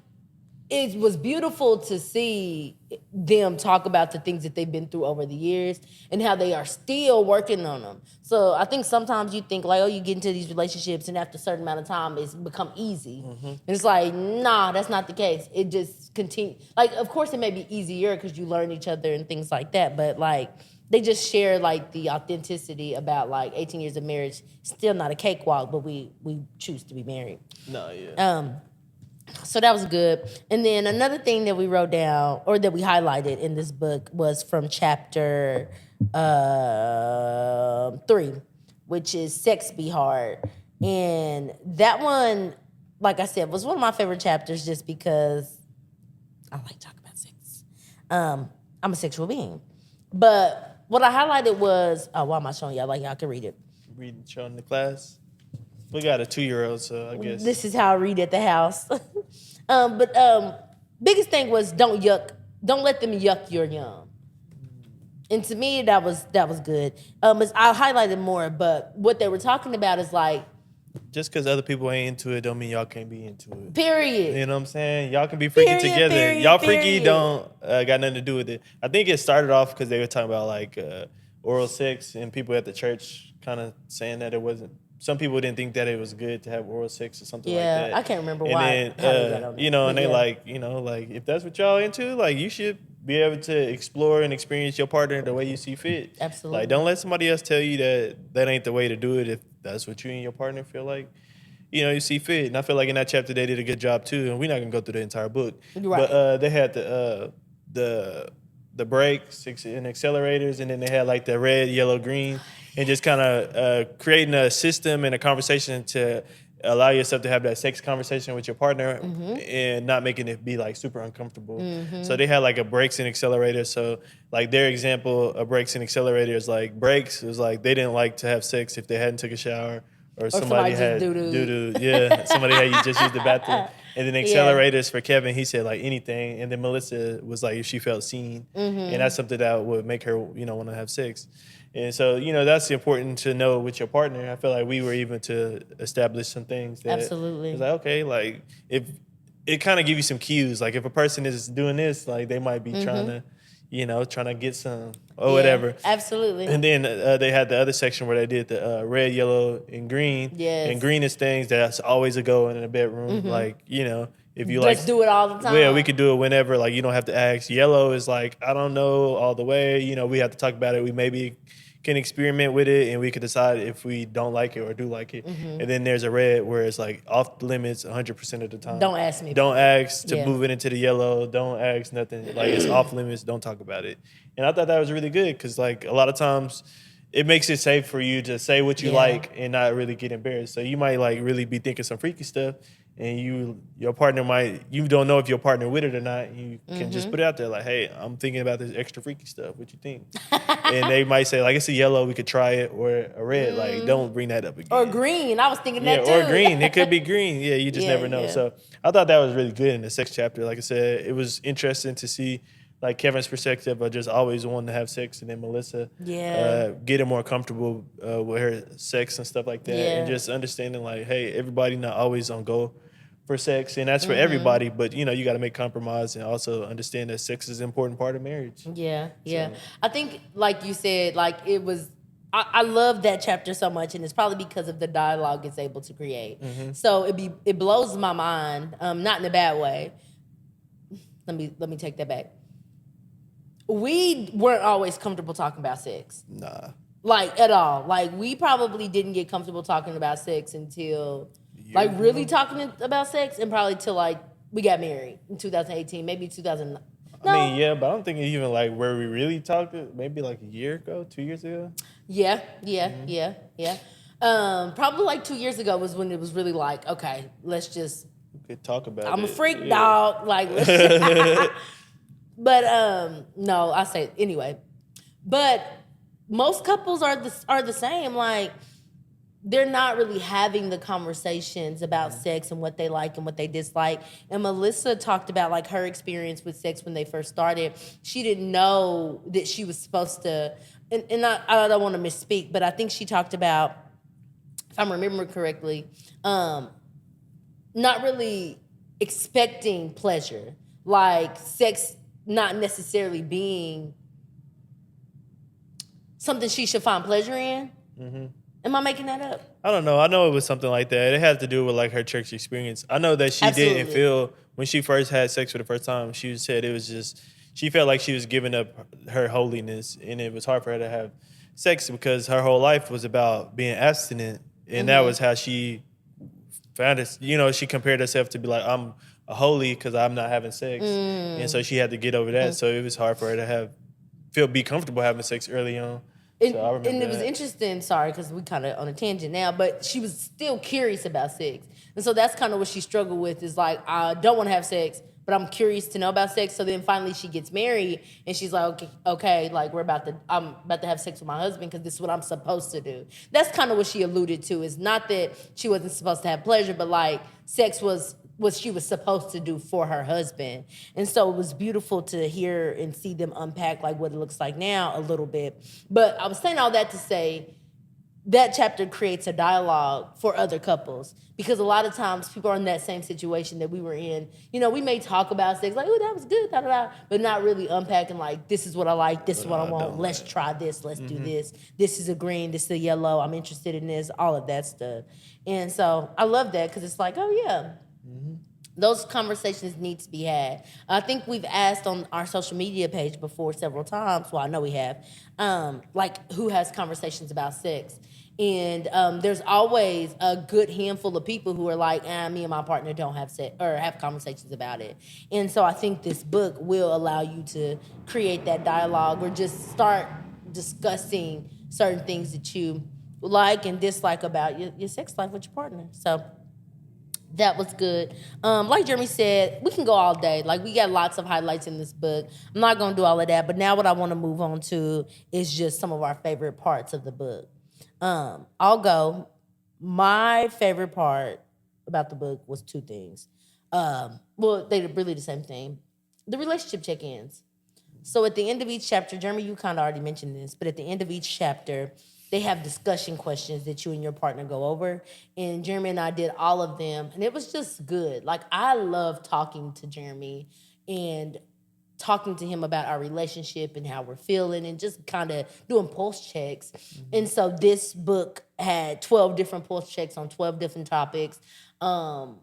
it was beautiful to see them talk about the things that they've been through over the years and how they are still working on them. So I think sometimes you think like, oh, you get into these relationships and after a certain amount of time it's become easy. Mm-hmm. And it's like, nah, that's not the case. It just continues. Like, of course it may be easier because you learn each other and things like that, but like, they just share like the authenticity about like 18 years of marriage. Still not a cakewalk, but we choose to be married. No, yeah. So that was good. And then another thing that we wrote down, or that we highlighted in this book, was from chapter 3, which is Sex Be Hard. And that one, like I said, was one of my favorite chapters just because I like talking about sex. I'm a sexual being. But what I highlighted was, why am I showing y'all? Like, y'all can read it. Showing the class. We got a 2-year-old, so I guess. This is how I read at the house. But biggest thing was don't let them yuck your yum. And to me, that was good. I highlighted more, but what they were talking about is like, just because other people ain't into it don't mean y'all can't be into it. Period. You know what I'm saying? Y'all can be freaky together. Y'all freaky don't got nothing to do with it. I think it started off because they were talking about like oral sex, and people at the church kind of saying that it wasn't. Some people didn't think that it was good to have oral sex or something like that. Yeah, I can't remember and why. Then, and they like if that's what y'all into, like you should be able to explore and experience your partner the way you see fit. Absolutely. Like don't let somebody else tell you that ain't the way to do it if that's what you and your partner feel like. You see fit. And I feel like in that chapter they did a good job too. And we're not gonna go through the entire book. Right. But they had the brakes and accelerators, and then they had like the red, yellow, green, and just kind of creating a system and a conversation to allow yourself to have that sex conversation with your partner and not making it be like super uncomfortable. So they had like a brakes and accelerator. So like their example of brakes and accelerators, like brakes was like they didn't like to have sex if they hadn't took a shower, or somebody somebody just had doo-doo. doo-doo. Yeah, somebody had you just used the bathroom. And then accelerators for Kevin, he said like anything. And then Melissa was like if she felt seen. And that's something that would make her, want to have sex. And so, that's important to know with your partner. I feel like we were even to establish some things that Absolutely. it's like, okay, like if it kind of give you some cues. Like if a person is doing this, like they might be trying to, trying to get some or whatever. Absolutely. And then they had the other section where they did the red, yellow, and green. Yes. And green is things that's always a go in a bedroom. Like, if you Let's like, do it all the time. yeah, we could do it whenever. Like, you don't have to ask. Yellow is like, I don't know all the way. We have to talk about it. We maybe can experiment with it and we could decide if we don't like it or do like it. And then there's a red where it's like off the limits 100% of the time. Don't ask me. Don't ask to Yeah. move it into the yellow. Don't ask nothing. Like it's off limits. Don't talk about it. And I thought that was really good because like a lot of times it makes it safe for you to say what you like and not really get embarrassed. So you might like really be thinking some freaky stuff and your partner you don't know if your partner with it or not. You can just put it out there like, hey, I'm thinking about this extra freaky stuff. What you think? And they might say like, it's a yellow, we could try it, or a red. Like, don't bring that up again. Or green. I was thinking that too. Or green. It could be green. Yeah, you just Yeah, never know. yeah. So I thought that was really good in the sex chapter. Like I said, it was interesting to see like Kevin's perspective of just always wanting to have sex, and then Melissa getting more comfortable with her sex and stuff like that, and just understanding like, hey, everybody not always on go for sex, and that's for everybody. But you got to make compromise and also understand that sex is an important part of marriage. Yeah. I think, like you said, like it was. I love that chapter so much, and it's probably because of the dialogue it's able to create. So it blows my mind, not in a bad way. Let me take that back. We weren't always comfortable talking about sex. Nah. Like, at all. Like, we probably didn't get comfortable talking about sex until, like, really talking about sex, and probably till, like, we got married in 2018, maybe 2009. No. I mean, yeah, but I don't think even, like, where we really talked, maybe, like, a year ago, 2 years ago? Yeah. Probably, like, 2 years ago was when it was really like, okay, let's just... We could talk about it. I'm a freak, dog. Like, let's just... But no, I say anyway. But most couples are the same. Like, they're not really having the conversations about sex and what they like and what they dislike. And Melissa talked about like her experience with sex when they first started. She didn't know that she was supposed to. And I don't want to misspeak, but I think she talked about, if I'm remembering correctly, not really expecting pleasure, like sex not necessarily being something she should find pleasure in. Am I making that up? I don't know. I know it was something like that. It had to do with like her church experience. I know that she didn't feel, when she first had sex for the first time, she said it was just, she felt like she was giving up her holiness, and it was hard for her to have sex because her whole life was about being abstinent, and that was how she found it. She compared herself to be like, I'm holy because I'm not having sex, and so she had to get over that. So it was hard for her to be comfortable having sex early on. So I remember and it was that. interesting, sorry, because we kind of on a tangent now, but she was still curious about sex. And so that's kind of what she struggled with, is like, I don't want to have sex, but I'm curious to know about sex. So then finally she gets married, and she's like, okay, like I'm about to have sex with my husband because this is what I'm supposed to do. That's kind of what she alluded to, is not that she wasn't supposed to have pleasure, but like sex was what she was supposed to do for her husband. And so it was beautiful to hear and see them unpack like what it looks like now a little bit. But I was saying all that to say that chapter creates a dialogue for other couples, because a lot of times people are in that same situation that we were in. We may talk about sex, like, oh, that was good, but not really unpacking like, this is what I like, this is what I want, let's try this, let's do this. This is a green, this is a yellow, I'm interested in this, all of that stuff. And so I love that, because it's like, oh yeah, those conversations need to be had. I think we've asked on our social media page before several times. Well, I know we have. Like, who has conversations about sex? And there's always a good handful of people who are like, me and my partner don't have sex or have conversations about it. And so I think this book will allow you to create that dialogue, or just start discussing certain things that you like and dislike about your sex life with your partner. So that was good. Like Jeremy said, we can go all day. Like, we got lots of highlights in this book. I'm not going to do all of that, but now what I want to move on to is just some of our favorite parts of the book. I'll go. My favorite part about the book was two things. Well, they're really the same thing. The relationship check-ins. So at the end of each chapter, Jeremy, you kind of already mentioned this, but at the end of each chapter, they have discussion questions that you and your partner go over. And Jeremy and I did all of them, and it was just good. Like, I love talking to Jeremy and talking to him about our relationship and how we're feeling and just kind of doing pulse checks. And so this book had 12 different pulse checks on 12 different topics. And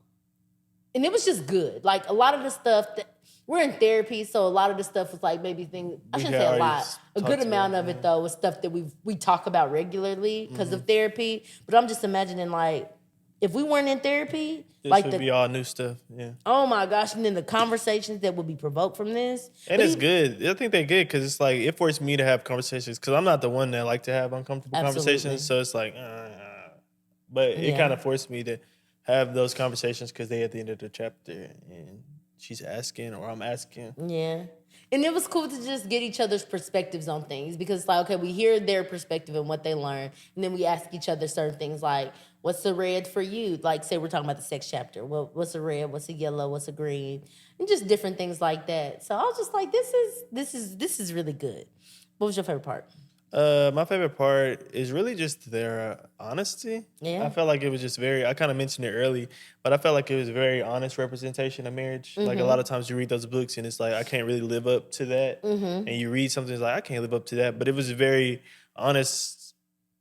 it was just good. Like, a lot of the stuff that we're in therapy, so a lot of the stuff was like maybe things, I shouldn't say a lot. A good amount of it though was stuff that we talk about regularly because of therapy. But I'm just imagining, like, if we weren't in therapy, This like would be all new stuff. Yeah. oh my gosh, and then the conversations that would be provoked from this. And But it's good. I think they're good because it's like it forced me to have conversations because I'm not the one that like to have uncomfortable Absolutely. conversations. So it's like, but it Yeah. kind of forced me to have those conversations because they at the end of the chapter and she's asking or I'm asking. Yeah. And it was cool to just get each other's perspectives on things because, like, okay, we hear their perspective and what they learn, and then we ask each other certain things like, what's the red for you? Like, say we're talking about the sex chapter. Well, what's a red? What's a yellow? What's a green? And just different things like that. So I was just like, this is really good. What was your favorite part? My favorite part is really just their honesty. Yeah. I felt like it was just very, I kind of mentioned it early, but I felt like it was a very honest representation of marriage. Like a lot of times you read those books and it's like, I can't really live up to that. And you read something it's like, I can't live up to that. But it was a very honest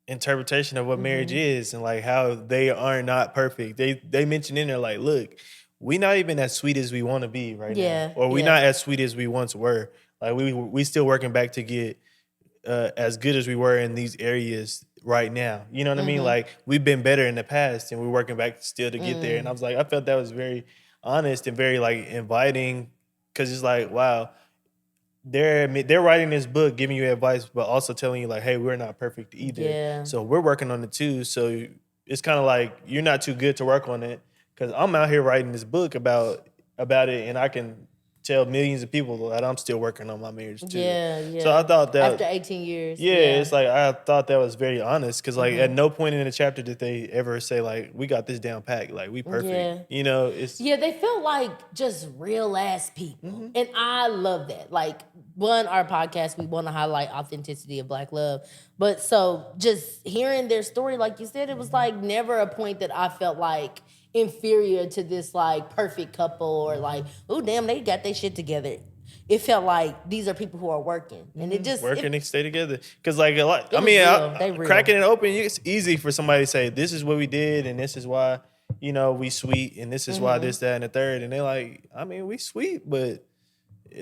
interpretation of what marriage is and like how they are not perfect. They mentioned in there like, look, we not even as sweet as we want to be right Yeah, now. Or we yeah. not as sweet as we once were. Like we still working back to get as good as we were in these areas right now. You know what I mean? Like we've been better in the past and we're working back still to get there. And I was like, I felt that was very honest and very like inviting because it's like, wow, they're writing this book, giving you advice, but also telling you like, hey, we're not perfect either. Yeah. So we're working on it too. So it's kind of like you're not too good to work on it because I'm out here writing this book about it and I can tell millions of people that I'm still working on my marriage too. Yeah, yeah. So I thought that After 18 years. yeah, it's like I thought that was very honest because like at no point in the chapter did they ever say like we got this down packed, like we perfect. Yeah. You know, it's Yeah, they feel like just real ass people. And I love that. Like, one, our podcast, we want to highlight authenticity of Black love. But so just hearing their story, like you said, it was like never a point that I felt like inferior to this like perfect couple or like, oh damn, they got their shit together. It felt like these are people who are working. And it just working to stay together. Because like a lot, I was mean, real. They real. cracking it open, it's easy for somebody to say this is what we did and this is why you know we sweet and this is why this that and the third and they're like, I mean, we sweet, but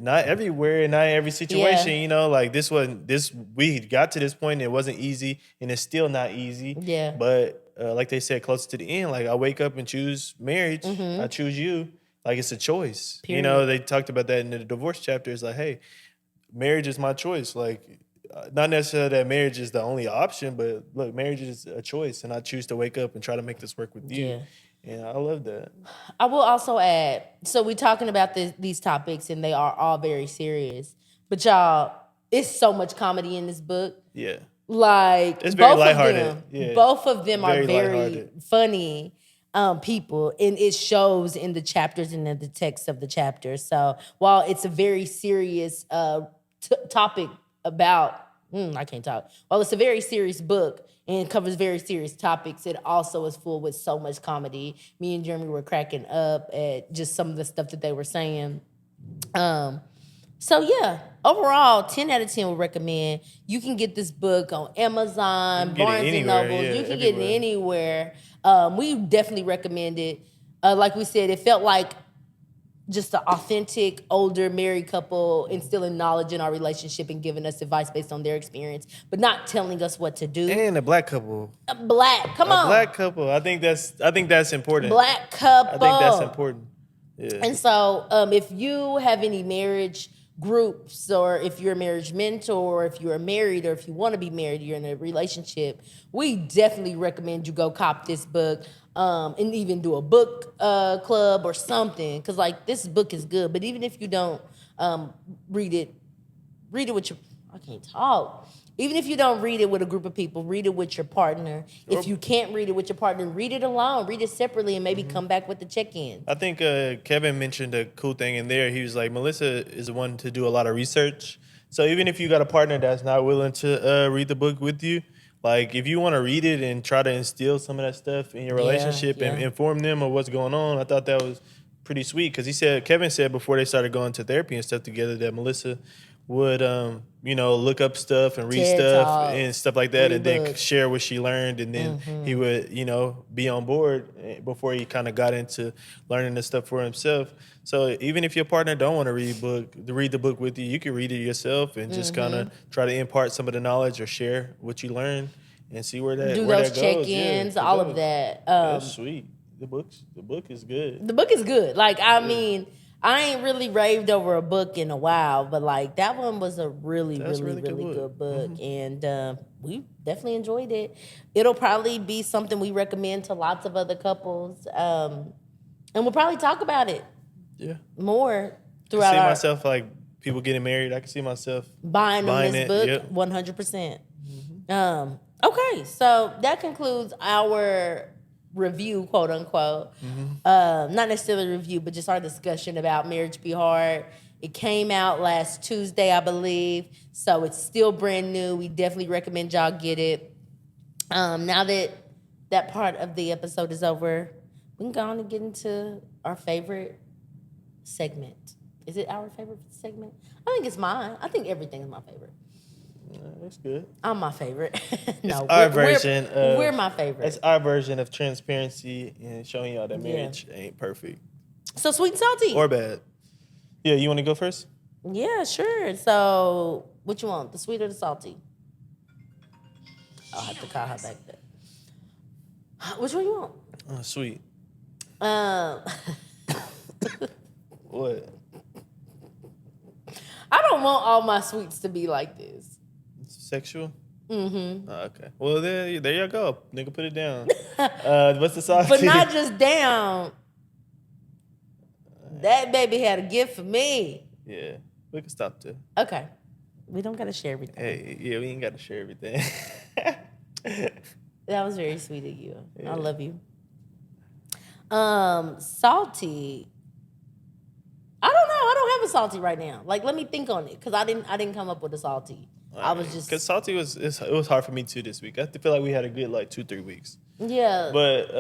not everywhere, not every situation. Yeah. You know, like this wasn't this. We got to this point, and it wasn't easy, and it's still not easy. Yeah. But like they said, closer to the end, like I wake up and choose marriage. I choose you. Like it's a choice. You know, they talked about that in the divorce chapter. It's like, hey, marriage is my choice. Like, not necessarily that marriage is the only option, but look, marriage is a choice, and I choose to wake up and try to make this work with you. Yeah. And I love that. I will also add, so we're talking about these topics and they are all very serious. But y'all, it's so much comedy in this book. Yeah. Like It's very both lighthearted. of them, Yeah. both of them Very are very lighthearted. funny people, and it shows in the chapters and in the text of the chapters. So while it's a very serious topic about, I can't talk. While it's a very serious book and covers very serious topics, it also is full with so much comedy. Me and Jeremy were cracking up at just some of the stuff that they were saying. So yeah, overall, 10 out of 10 would recommend. You can get this book on Amazon, You can get it Barnes and anywhere, Nobles. yeah, You can get it everywhere. anywhere. We definitely recommend it. Like we said, it felt like just an authentic, older, married couple instilling knowledge in our relationship and giving us advice based on their experience, but not telling us what to do. And a black couple. Black, come on. Black couple. I think that's important. Black couple. I think that's important. Yeah. And so if you have any marriage groups or if you're a marriage mentor or if you're married or if you want to be married, you're in a relationship, we definitely recommend you go cop this book and even do a book club or something. Because, like, this book is good. But even if you don't read it with I can't talk. Even if you don't read it with a group of people, read it with your partner. If you can't read it with your partner, read it alone. Read it separately and maybe come back with the check-in. I think Kevin mentioned a cool thing in there. He was like, Melissa is the one to do a lot of research. So even if you got a partner that's not willing to read the book with you, like if you want to read it and try to instill some of that stuff in your relationship and inform them of what's going on, I thought that was pretty sweet. Because Kevin said before they started going to therapy and stuff together that Melissa would look up stuff and read TED stuff Talks, and stuff like that, read and then books. share what she learned, and then he would be on board before he kind of got into learning this stuff for himself. So even if your partner don't want to read the book with you, you can read it yourself and just kind of try to impart some of the knowledge or share what you learned and see where that Do where those that goes. check-ins, Yeah, all of that. That's sweet. The book is good. The book is good. Like, I mean, I ain't really raved over a book in a while, but like that one was a really good book. And we definitely enjoyed it. It'll probably be something we recommend to lots of other couples. And we'll probably talk about it more I throughout see our myself like people getting married. I can see myself buying this it, book yep. 100%. Okay, so that concludes our review, quote unquote. Not necessarily review, but just our discussion about Marriage Be Hard. It came out last Tuesday, I believe, so it's still brand new. We definitely recommend y'all get it. Now that that part of the episode is over, we can go on and get into our favorite segment. Is it our favorite segment? I think it's mine. I think everything is my favorite. That's good. I'm my favorite. No, Our version of we're my favorite. It's our version of transparency and showing y'all that marriage ain't perfect So sweet and salty. or bad. Yeah, you want to go first? Yeah, sure. So what you want? The sweet or the salty? I'll have to call her back there. Which one you want? Oh, sweet. Um, What? I don't want all my sweets to be like this. Sexual? Mm-hmm. Oh, okay. Well, there you go. Nigga, put it down. What's the salty? But not just down. That baby had a gift for me. Yeah, we can stop there. Okay. We don't gotta share everything. Hey, yeah, we ain't got to share everything. That was very sweet of you. I love you. Salty. I don't know. I don't have a salty right now. Like, let me think on it, because I didn't come up with a salty. I was just because salty it was hard for me too this week. I feel like we had a good like 2-3 weeks. yeah. But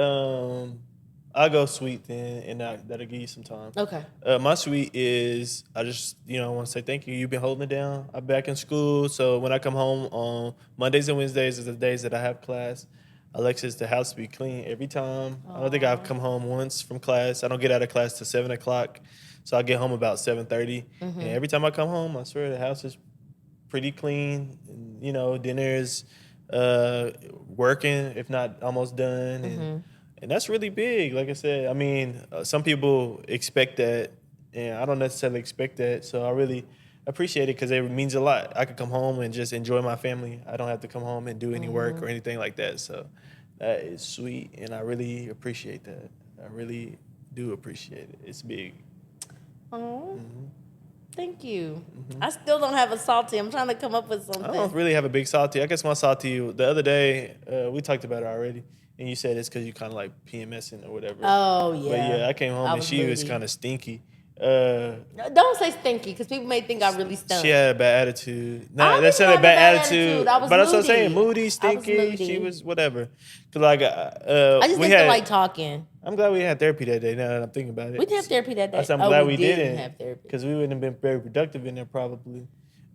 I'll go sweet then, and that'll give you some time. Okay. My sweet is I just want to say thank you. You've been holding it down. I'm back in school, so when I come home on Mondays and Wednesdays is the days that I have class. Alexis, the house be clean every time. I don't think I've come home once from class. I don't get out of class till 7:00, so I get home about 7:30. And every time I come home, I swear the house is pretty clean. And, dinner's working, if not almost done, and that's really big. Like I said, I mean, some people expect that, and I don't necessarily expect that. So I really appreciate it because it means a lot. I could come home and just enjoy my family. I don't have to come home and do any work or anything like that. So that is sweet, and I really appreciate that. I really do appreciate it. It's big. Oh, thank you. I still don't have a salty. I'm trying to come up with something. I don't really have a big salty. I guess my salty, the other day, we talked about it already, and you said it's because you kind of like PMSing or whatever. Oh, yeah. But yeah, I came home and she was moody. kind of stinky. Don't say stinky, because people may think I really stunk. She had a bad attitude. I Nah, didn't that's not have a bad attitude. I was But that's what I'm moody. saying. Moody, I was stinky. moody. She was whatever. Cause like I just we didn't feel had. like talking. I'm glad we had therapy that day. Now that I'm thinking about it, We didn't have therapy that day. I said I'm glad we didn't have therapy. because we wouldn't have been very productive in there probably.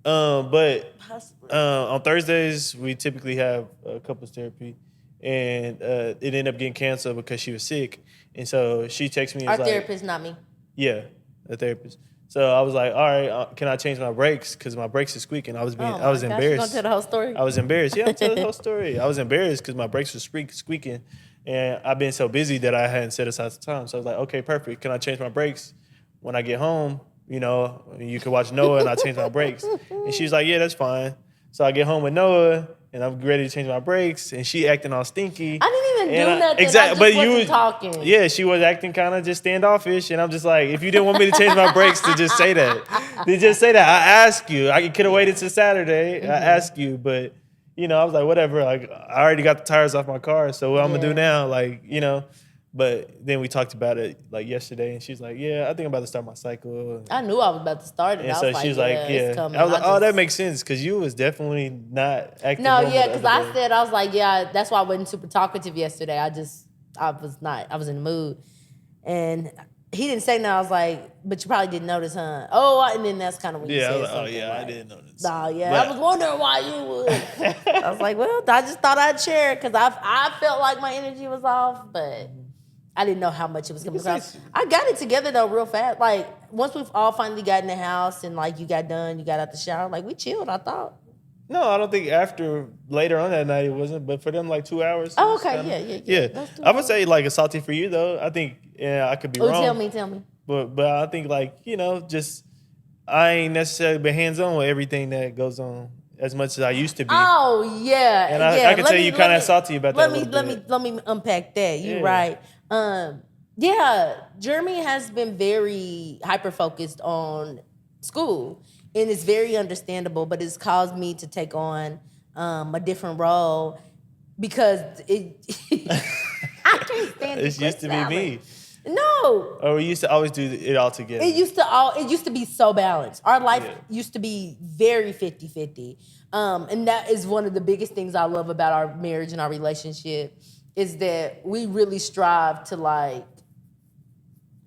But Possibly. on Thursdays we typically have couples therapy, and it ended up getting canceled because she was sick, and so she texted me. And Our was like, therapist, not me. Yeah, a therapist. So I was like, all right, can I change my brakes? Because my brakes are squeaking. I was Oh my I was gosh, you embarrassed. gonna tell the whole story? I was embarrassed. Yeah, I'm telling the whole story. I was embarrassed because my brakes were squeaking. And I've been so busy that I hadn't set aside some time. So I was like, okay, perfect. Can I change my brakes when I get home? You can watch Noah and I change my brakes. And she's like, yeah, that's fine. So I get home with Noah and I'm ready to change my brakes. And she acting all stinky. I didn't even didn't do And nothing. exactly, I just but wasn't you talking. Yeah, she was acting kind of just standoffish, and I'm just like, if you didn't want me to change my brakes, to just say that. Then just say that. I asked you. I could have waited till Saturday. I asked you, but I was like, whatever. Like, I already got the tires off my car, so what I'm gonna do Yeah. now? Like. But then we talked about it like yesterday, and she's like, "Yeah, I think I'm about to start my cycle." I knew I was about to start it. And I so was like, she's yeah, like, it's "Yeah." coming. I was like, "Oh, that just- makes sense," because you was definitely not acting. No, normal yeah, the because other I day. said, I was like, yeah, that's why I wasn't super talkative yesterday. I was in the mood. And he didn't say nothing. I was like, but you probably didn't notice, huh? Oh, and then that's kind of when you Yeah, I said was like, "Oh something. yeah, like, I didn't notice." Nah, yeah, But- I was wondering why you would. I was like, well, I just thought I'd share it because I felt like my energy was off, but I didn't know how much it was coming can across. say- I got it together though real fast. Like once we've all finally got in the house and like you got done, you got out the shower, like we chilled, I thought. No, I don't think after later on that night it wasn't, but for them like 2 hours. Oh, it was okay, kinda- yeah. Those 2 I would hours. say like a salty for you though. I think I could be Oh, wrong. tell me. But I think like just I ain't necessarily been hands on with everything that goes on as much as I used to be. Oh yeah, And I yeah. can tell you kinda salty about that a little bit. Let me unpack that. You Yeah. right. Yeah, Jeremy has been very hyper focused on school, and it's very understandable. But it's caused me to take on a different role because it. I can't stand It used to be me. No, Or we used to always do it all together. it used to be so balanced. Our life Yeah. used to be very 50-50. And that is one of the biggest things I love about our marriage and our relationship is that we really strive to like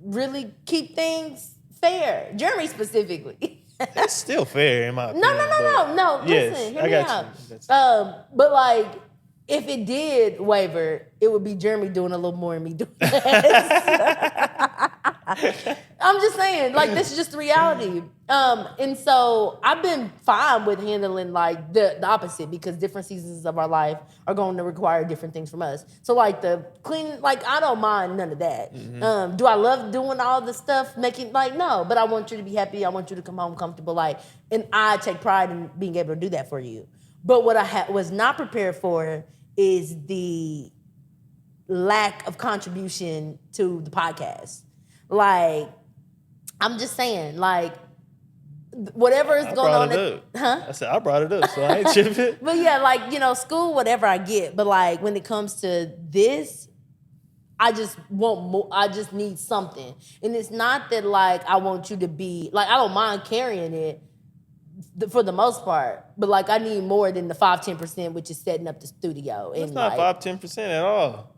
really keep things fair. Jeremy specifically. It's still fair in my opinion. No. Yes, Listen, hear I me got out. you. I got you. But like, if it did waver, it would be Jeremy doing a little more than me doing less. I'm just saying, like, this is just the reality. And so I've been fine with handling like the opposite because different seasons of our life are going to require different things from us. So like the clean, like I don't mind none of that. Do I love doing all the stuff, making like no, but I want you to be happy. I want you to come home comfortable, like, and I take pride in being able to do that for you. But what I was not prepared for is the lack of contribution to the podcast. Like, I'm just saying, like, whatever is I going on. brought it up. Huh? I said I brought it up, so I ain't tripping. But yeah, like, school, whatever I get. But like, when it comes to this, I just want more. I just need something. And it's not that like I want you to be, like, I don't mind carrying it for the most part. But like, I need more than the 5-10%, which is setting up the studio. It's And not like, 5-10% at all.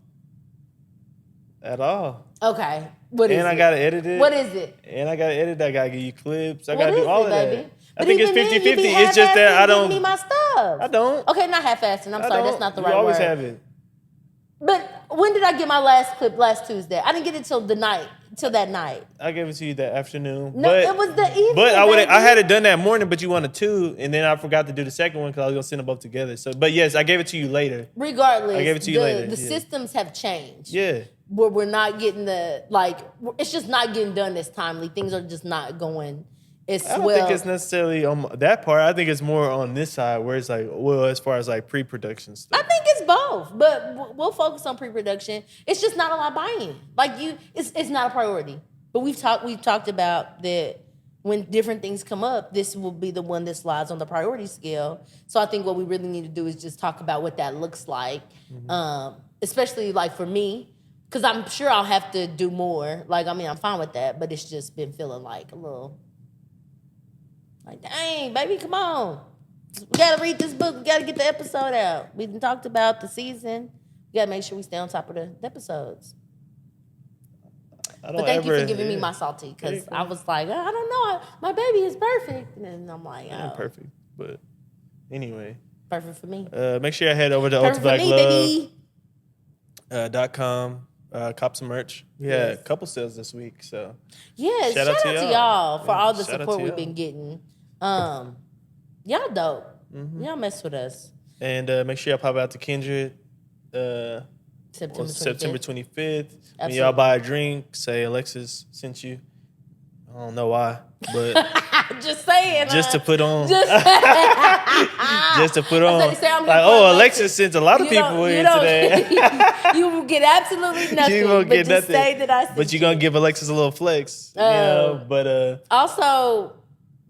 At all. okay, what is And it? I gotta edit it. What is it? And I gotta edit. I gotta give you clips. I What gotta is do all it, of baby? that. I But think it's even then, you 50-50. be It's just that I half-assing don't. giving me my stuff. I don't. Okay, not half-assing. I'm I sorry, don't. that's not the You right always word. have it. But when did I get my last clip last Tuesday? I didn't get it till that night. I gave it to you that afternoon. No, but, it was the evening. But I baby. had it done that morning, but you wanted two, and then I forgot to do the second one because I was gonna send them both together. So, but yes, I gave it to you later. Regardless, I gave it to you later, The yeah. systems have changed. Yeah. Where we're not getting it's just not getting done as timely. Things are just not going as I don't well. think it's necessarily on that part. I think it's more on this side where it's like, well, as far as like pre-production stuff. I think it's both, but we'll focus on pre-production. It's just not a lot buy-in. Like it's not a priority. But we've talked about that when different things come up, this will be the one that slides on the priority scale. So I think what we really need to do is just talk about what that looks like, especially like for me, because I'm sure I'll have to do more. Like, I mean, I'm fine with that, but it's just been feeling like a little, like, dang, baby, come on. We gotta read this book. We gotta get the episode out. We done talked about the season. We gotta make sure we stay on top of the episodes. I don't But thank you ever- for giving me yeah. my salty, because There you go. I was like, I don't know, my baby is perfect, and I'm like, I'm oh, perfect. But anyway, perfect for me. make sure you head over to Perfect for me, baby. ultimataclove.com. Cop some merch. We had a Yes. couple sales this week, so Yes, Shout shout out out to to y'all. y'all for Yeah, all the shout out support to we've y'all. been getting. Y'all dope. Mm-hmm. Y'all mess with us. and make sure y'all pop out to Kindred. September On 25th. September 25th. When Absolutely. y'all buy a drink, say Alexis sent you. I don't know why, but Just saying. just to put on. Just, Just to put on. I said, I'm here Like, for oh, Alexis. Alexis sent a lot of You don't- people you in don't- today. You will get absolutely nothing. You won't but get just nothing. say that I sent But you're gonna give Alexis a little flex. But Also,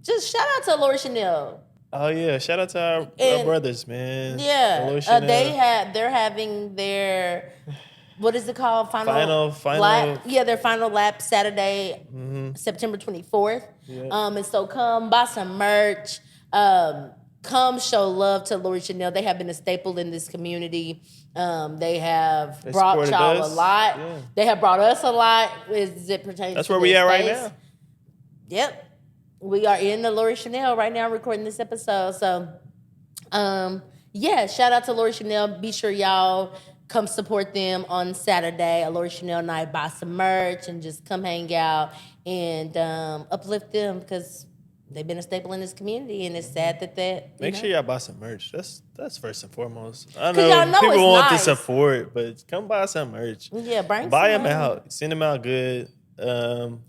just shout out to Lori Chanel. oh yeah, shout out to our And- brothers, man. Yeah, Lori Chanel. they're having their what is it called? Final lap. Yeah, their final lap Saturday, Mm-hmm. September 24th. Yeah. And so come buy some merch. Come show love to Lori Chanel. They have been a staple in this community. They have They brought supported y'all us. a lot. Yeah. They have brought us a lot as it pertains That's to where we this at right space. now. Yep. We are in the Lori Chanel right now recording this episode. So, yeah, shout out to Lori Chanel. Be sure y'all come support them on Saturday, a Lori Chanel night, buy some merch and just come hang out and uplift them because they've been a staple in this community and it's sad that Make sure y'all buy some merch. That's first and foremost. I 'Cause y'all know people it's want nice. the support, but come buy some merch. Yeah, bring Buy some them money. out. Send them out good.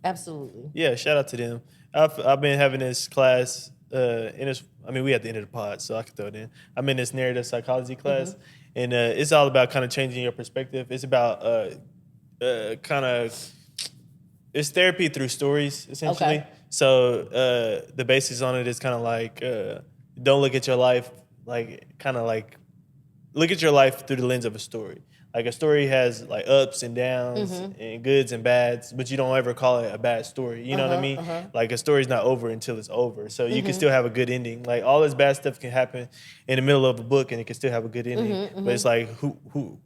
Absolutely. Yeah, shout out to them. I've been having this class in this. I mean, we at the end of the pod, so I can throw it in. I'm in this narrative psychology class, and it's all about kind of changing your perspective. It's about kind of it's therapy through stories, essentially. Okay. So the basis on it is kind of like don't look at your life look at your life through the lens of a story. Like a story has like ups and downs and goods and bads, but you don't ever call it a bad story. You know what I mean? Like a story's not over until it's over. So you can still have a good ending. Like all this bad stuff can happen in the middle of a book and it can still have a good ending. But it's like who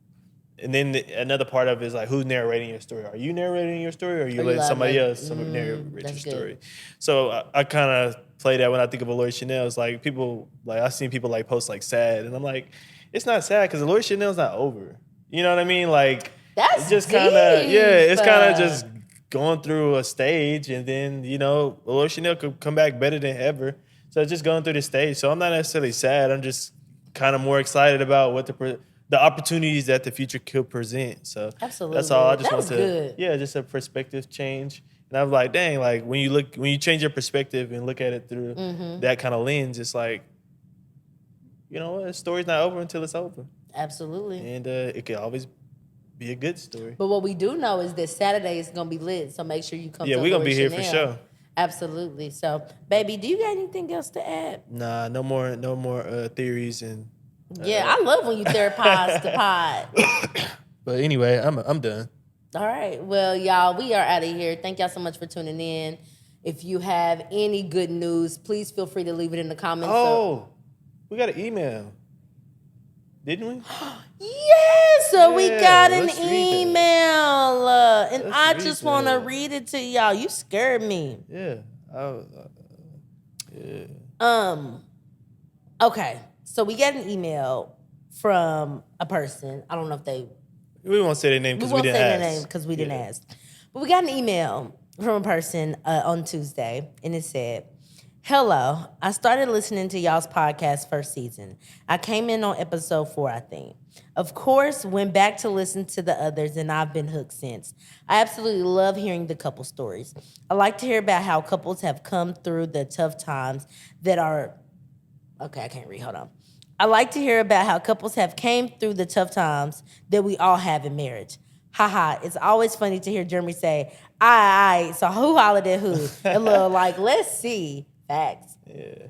and then another part of it is like who's narrating your story? Are you narrating your story or are you letting somebody else narrate your that's good. story? So I kind of play that when I think of a Lori Chanel. It's like people like I've seen people like post like sad and I'm like, it's not sad because Lori Chanel's not over. You know what I mean? Like That's it's just kind of deep. it's kind of just going through a stage, and then Lori Chanel could come back better than ever. So it's just going through the stage. So I'm not necessarily sad. I'm just kind of more excited about what the opportunities that the future could present. So Absolutely. that's all. I just That's want to good. just a perspective change. And I was like, dang, like when you change your perspective and look at it through that kind of lens, it's like, you know what, the story's not over until it's over. Absolutely. And it can always be a good story. But what we do know is that Saturday is going to be lit, so make sure you come Yeah, to we're going to Lori be here for Chanel. sure. Absolutely. So, baby, do you got anything else to add? Nah, no more theories and. Yeah, I love when you therapize the pod. But anyway, I'm done. All right. Well, y'all, we are out of here. Thank y'all so much for tuning in. If you have any good news, please feel free to leave it in the comments. Oh, we got an email. Didn't we? Yeah, so we Yeah, got an let's read that. email. And Let's I read just want to that. read it to y'all. You scared me. Yeah. Okay. So we got an email from a person. I don't know if they We won't say their name because we won't didn't say ask. their name because we didn't ask. But we got an email from a person on Tuesday, and it said, "Hello, I started listening to y'all's podcast first season. I came in on episode 4, I think. Of course, went back to listen to the others, and I've been hooked since. I absolutely love hearing the couple stories. I like to hear about how couples have come through the tough times that are..." Okay, I can't read. Hold on. "I like to hear about how couples have came through the tough times that we all have in marriage. Haha, it's always funny to hear Jeremy say, aye, so who hollered at who? A little like, let's see. Facts. Yeah.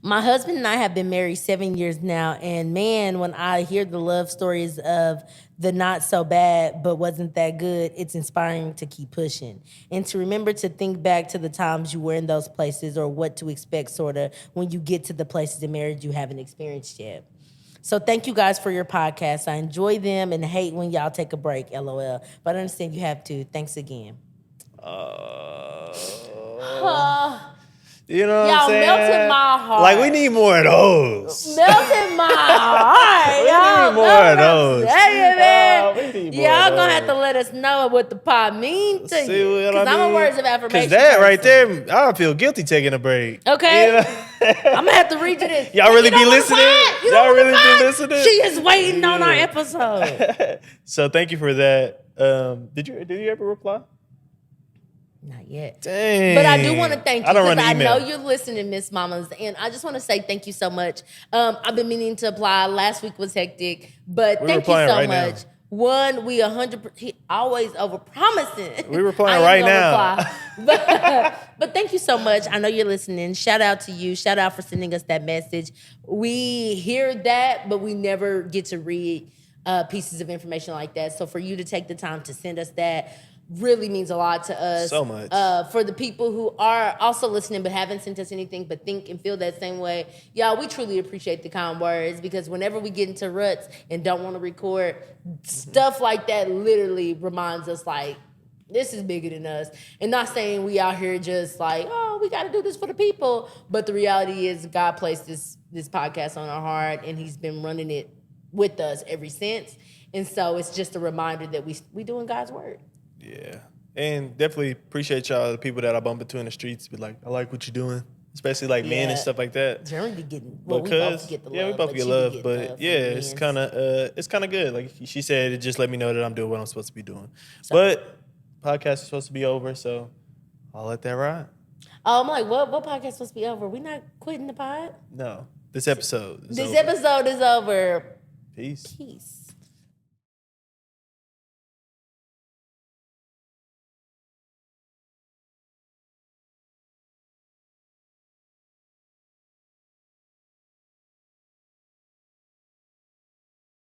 My husband and I have been married 7 years now, and man, when I hear the love stories of the not so bad but wasn't that good, it's inspiring to keep pushing. And to remember to think back to the times you were in those places or what to expect, sort of, when you get to the places in marriage you haven't experienced yet. So thank you guys for your podcast. I enjoy them and hate when y'all take a break, LOL. But I understand you have to. Thanks again." You know what Y'all I'm saying? melted my heart. Like we need more of those. Melted my heart, We y'all. need more know of what I'm those. saying, man. We need more Y'all of gonna have to those. let us know what the pod mean to See you. what Because I I'm a mean? words of affirmation. Because that right person. there, I feel guilty taking a break. Okay. You know? I'm gonna have to read you this. Y'all really You know be what listening? the fuck? You know Y'all what the really be fuck? listening? She is waiting on our Yeah. episode. So thank you for that. Did you ever reply? Not yet. Dang. But I do want to thank you I don't because run the I know email. you're listening, Miss Mamas, and I just want to say thank you so much. I've been meaning to apply. Last week was hectic, but We're thank you applying so right now. much. One, we 100%. He always overpromising. We're applying I am right gonna now. apply. But thank you so much. I know you're listening. Shout out to you. Shout out for sending us that message. We hear that, but we never get to read pieces of information like that. So for you to take the time to send us that really means a lot to us. So much. For the people who are also listening but haven't sent us anything but think and feel that same way, y'all, we truly appreciate the kind words because whenever we get into ruts and don't want to record, stuff like that literally reminds us like, this is bigger than us. And not saying we out here just like, oh, we got to do this for the people. But the reality is God placed this podcast on our heart and he's been running it with us ever since. And so it's just a reminder that we doing God's word. Yeah. And definitely appreciate y'all, the people that I bump into in the streets. Be like, I like what you're doing. Especially like men and stuff like that. Jeremy be getting, well, we Because both get the love. yeah, we both but get she be love, getting but love yeah, from the it's kind of good. Like she said, it just let me know that I'm doing what I'm supposed to be doing. But podcast is supposed to be over, so I'll let that ride. Oh, I'm like, what podcast supposed to be over? We not quitting the pod? No, this episode is This over. episode is over. Peace. Peace.